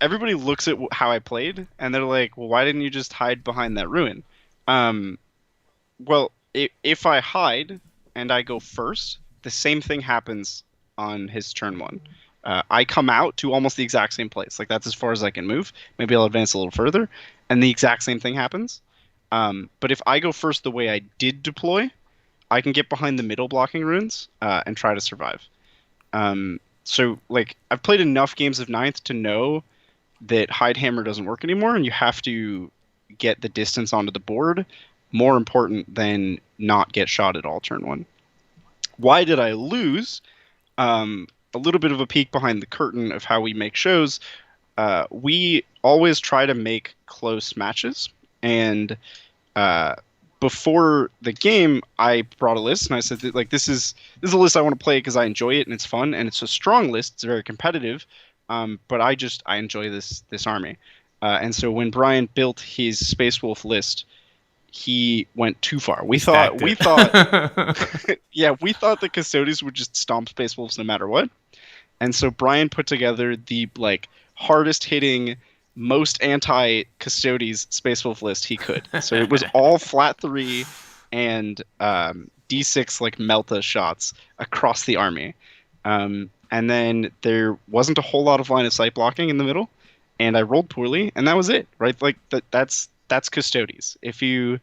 Speaker 2: everybody looks at how I played, and they're like, "Well, why didn't you just hide behind that ruin?" Well, if I hide and I go first, the same thing happens on his turn 1. I come out to almost the exact same place. Like, that's as far as I can move. Maybe I'll advance a little further, and the exact same thing happens. But if I go first the way I did deploy, I can get behind the middle blocking runes and try to survive. So, like, I've played enough games of 9th to know that hide hammer doesn't work anymore, and you have to get the distance onto the board more important than not get shot at all turn 1. Why did I lose? A little bit of a peek behind the curtain of how we make shows. We always try to make close matches, and before the game, I brought a list and I said that, like, this is a list I want to play because I enjoy it and it's fun and it's a strong list. It's very competitive, but I enjoy this army. And so when Brian built his Space Wolf list, he went too far. We thought, yeah, we thought the Custodies would just stomp Space Wolves no matter what. And so Brian put together the hardest hitting, most anti-Custodies Space Wolf list he could. So it was all flat 3 and D6 Melta shots across the army. And then there wasn't a whole lot of line of sight blocking in the middle, and I rolled poorly, and that was it, right? Like, that's Custodies. If you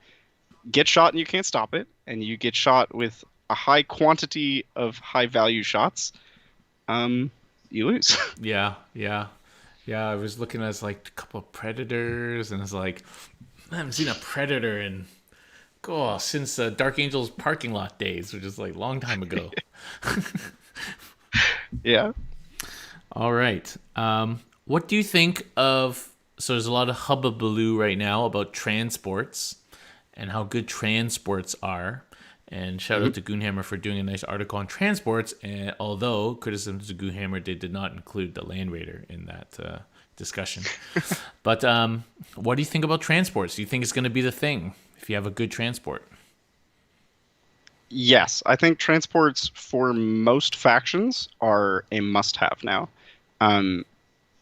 Speaker 2: get shot and you can't stop it, and you get shot with a high quantity of high value shots, you lose.
Speaker 1: Yeah. I was looking at a couple of Predators, and it's like, I haven't seen a Predator in since Dark Angel's parking lot days, which is a long time ago.
Speaker 2: Yeah.
Speaker 1: All right. What do you think of? So there's a lot of hubbubaloo right now about transports and how good transports are. And shout out to Goonhammer for doing a nice article on transports. And although criticisms to Goonhammer, they did not include the Land Raider in that discussion. But what do you think about transports? Do you think it's going to be the thing if you have a good transport?
Speaker 2: Yes, I think transports for most factions are a must-have now.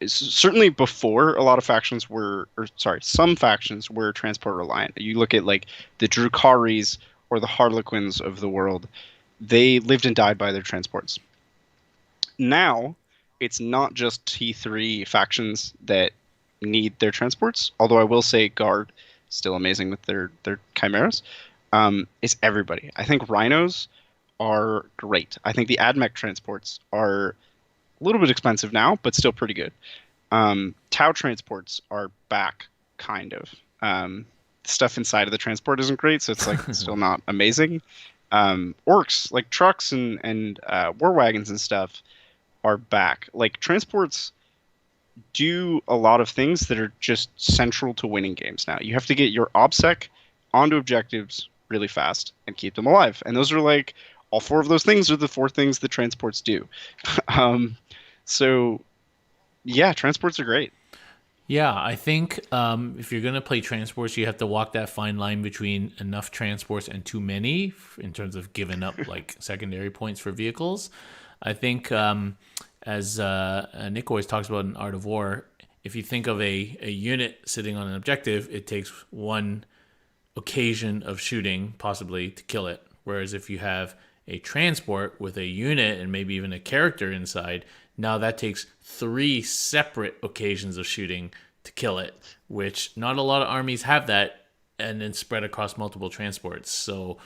Speaker 2: Certainly before, a lot of factions were, some factions were transport reliant. You look at the Drukhari's or the Harlequins of the world, they lived and died by their transports. Now, it's not just T3 factions that need their transports, although I will say Guard, still amazing with their chimeras. It's everybody. I think rhinos are great. I think the AdMech transports are a little bit expensive now, but still pretty good. Tau transports are back, kind of. Stuff inside of the transport isn't great, so it's still not amazing. Orcs, like trucks and war wagons and stuff, are back. Transports do a lot of things that are just central to winning games now. You have to get your OBSEC onto objectives really fast and keep them alive. And those are all 4 of those things are the 4 things that transports do. So yeah, transports are great.
Speaker 1: Yeah, I think if you're going to play transports, you have to walk that fine line between enough transports and too many in terms of giving up secondary points for vehicles. I think as Nick always talks about in Art of War, if you think of a unit sitting on an objective, it takes 1 occasion of shooting possibly to kill it. Whereas if you have a transport with a unit and maybe even a character inside, now that takes 3 separate occasions of shooting to kill it, which not a lot of armies have that, and then spread across multiple transports. So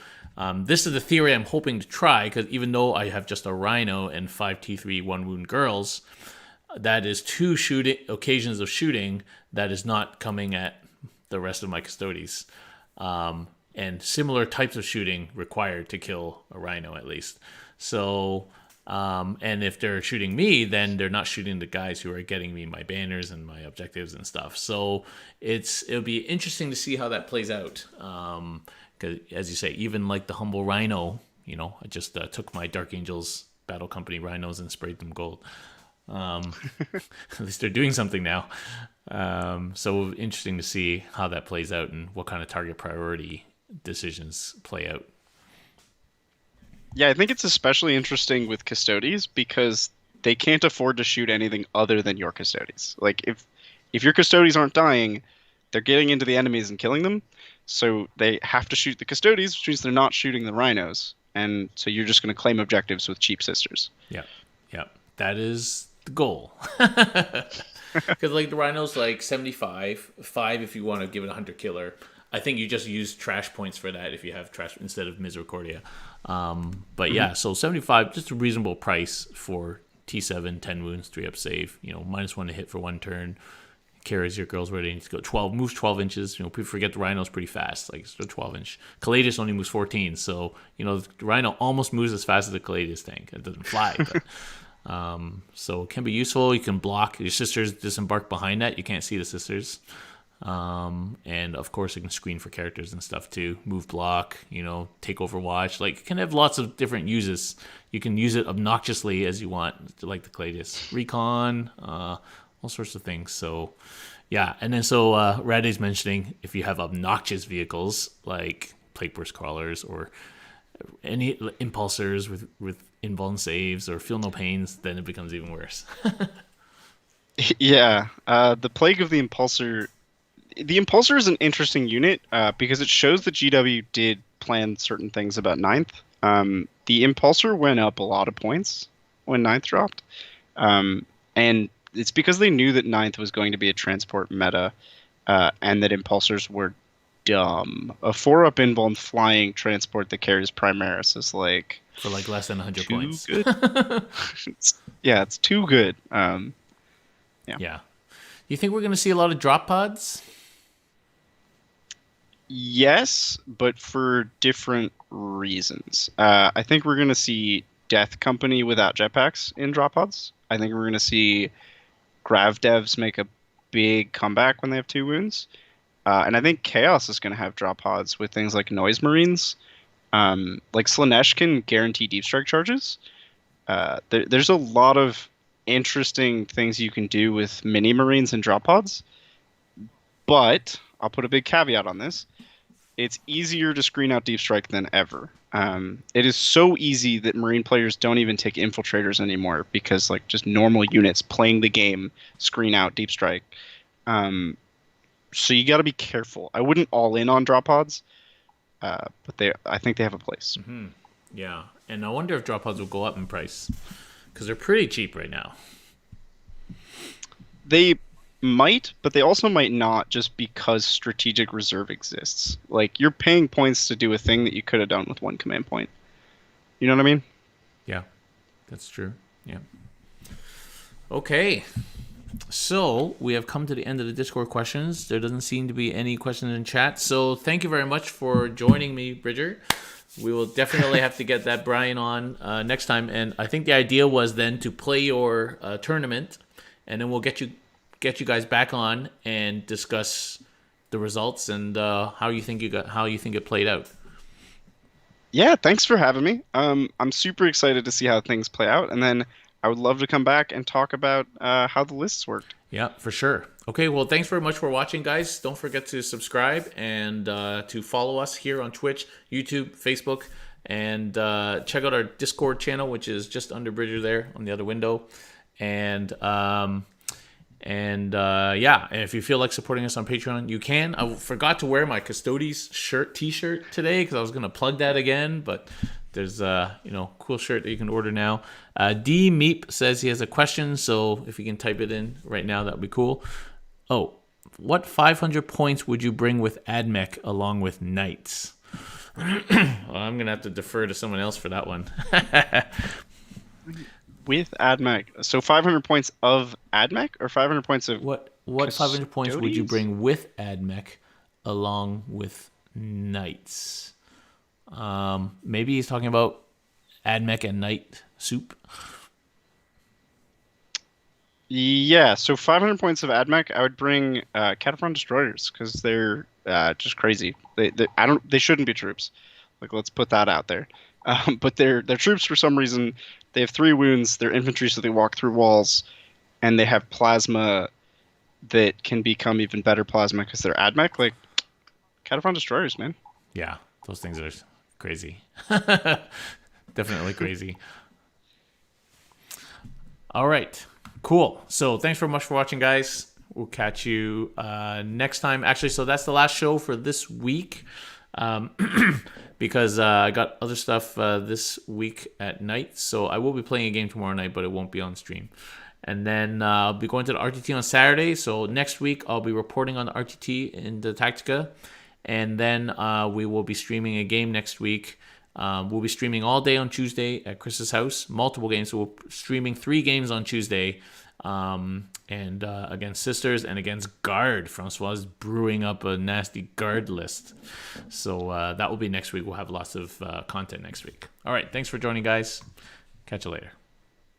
Speaker 1: This is the theory I'm hoping to try, because even though I have just a Rhino and 5 T3 1 wound girls, that is 2 shooting occasions of shooting that is not coming at the rest of my Custodies. And similar types of shooting required to kill a Rhino at least. So, and if they're shooting me, then they're not shooting the guys who are getting me my banners and my objectives and stuff. So it'll be interesting to see how that plays out. Because as you say, even like the humble Rhino, I just took my Dark Angels Battle Company Rhinos and sprayed them gold. At least they're doing something now. So interesting to see how that plays out and what kind of target priority decisions play out.
Speaker 2: Yeah, I think it's especially interesting with Custodies because they can't afford to shoot anything other than your Custodies. Like if your Custodies aren't dying, they're getting into the enemies and killing them. So they have to shoot the Custodies, which means they're not shooting the Rhinos. And so you're just going to claim objectives with cheap sisters.
Speaker 1: Yeah. That is the goal. Because like the Rhino's like 75, 5 if you want to give it a hunter killer. I think you just use trash points for that if you have trash instead of Misericordia. But yeah, so 75, just a reasonable price for T7, 10 wounds, 3 up save. -1 to hit for 1 turn. Carries your girls where they need to go. 12 moves 12 inches. People forget the Rhino's pretty fast. Like it's a 12-inch. Callidus only moves 14, so the Rhino almost moves as fast as the Callidus tank. It doesn't fly, but so it can be useful. You can block your sisters disembark behind that. You can't see the sisters. And of course, you can screen for characters and stuff too. Move, block, take Overwatch. Like, it can have lots of different uses. You can use it obnoxiously as you want, like the Callidus. Recon, all sorts of things. So, yeah. And then so Raday's mentioning if you have obnoxious vehicles like Plague Burst Crawlers or any Impulsors with invuln saves or Feel No Pains, then it becomes even worse.
Speaker 2: Yeah, the Plague of the Impulsor. The Impulsor is an interesting unit because it shows that GW did plan certain things about Ninth. The Impulsor went up a lot of points when Ninth dropped. And it's because they knew that Ninth was going to be a transport meta and that Impulsors were dumb. A 4-up invuln flying transport that carries Primaris is like...
Speaker 1: For like less than 100 points.
Speaker 2: Good. It's too good.
Speaker 1: Yeah. You think we're going to see a lot of drop pods?
Speaker 2: Yes, but for different reasons. I think we're going to see Death Company without jetpacks in drop pods. I think we're going to see Grav devs make a big comeback when they have 2 wounds. And I think Chaos is going to have drop pods with things like Noise Marines. Like Slaanesh can guarantee deep strike charges. There's a lot of interesting things you can do with mini Marines and drop pods. But I'll put a big caveat on this. It's easier to screen out deep strike than ever. It is so easy that Marine players don't even take infiltrators anymore because like just normal units playing the game screen out deep strike. So you got to be careful. I wouldn't all in on drop pods, but I think they have a place.
Speaker 1: Mm-hmm. Yeah, and I wonder if drop pods will go up in price because they're pretty cheap right now.
Speaker 2: They might, but they also might not just because strategic reserve exists. Like, you're paying points to do a thing that you could have done with 1 command point. You know what I mean?
Speaker 1: Yeah, that's true. Yeah. Okay. So we have come to the end of the Discord questions. There doesn't seem to be any questions in chat. So thank you very much for joining me, Bridger. We will definitely have to get that Brian on next time. And I think the idea was then to play your tournament, and then we'll get you guys back on and discuss the results and how you think it played out.
Speaker 2: Yeah, thanks for having me. I'm super excited to see how things play out, and then I would love to come back and talk about how the lists worked.
Speaker 1: Yeah, for sure. Okay, well, thanks very much for watching, guys. Don't forget to subscribe and to follow us here on Twitch, YouTube, Facebook, and check out our Discord channel, which is just under Bridger there on the other window. And if you feel like supporting us on Patreon, you can. I forgot to wear my Custodies t-shirt today because I was going to plug that again, but there's a cool shirt that you can order now. D Meep says he has a question, so if you can type it in right now, that would be cool. Oh, what 500 points would you bring with AdMech along with Knights? Well, I'm gonna have to defer to someone else for that one.
Speaker 2: With AdMech. So 500 points of AdMech or 500 points of
Speaker 1: What 500 points would you
Speaker 2: Custodies?
Speaker 1: bring with AdMech along with Knights? Maybe he's talking about AdMech and Knight soup.
Speaker 2: Yeah, so 500 points of AdMech, I would bring Cataphrone Destroyers because they're just crazy. They shouldn't be troops. Like, let's put that out there. But they're troops for some reason. They have 3 wounds. They're infantry, so they walk through walls, and they have plasma that can become even better plasma because they're AdMech. Like, Cataphrone Destroyers, man.
Speaker 1: Yeah, those things are crazy. Definitely crazy. All right, cool. So thanks very much for watching, guys. We'll catch you next time. Actually, so that's the last show for this week. Because I got other stuff this week at night. So I will be playing a game tomorrow night, but it won't be on stream. And then I'll be going to the RTT on Saturday. So next week, I'll be reporting on the RTT in the Tactica. And then we will be streaming a game next week. We'll be streaming all day on Tuesday at Chris's house. Multiple games. So we're streaming 3 games on Tuesday. And against Sisters and against Guard. Francois is brewing up a nasty Guard list. So that will be next week. We'll have lots of content next week. All right. Thanks for joining, guys. Catch you later.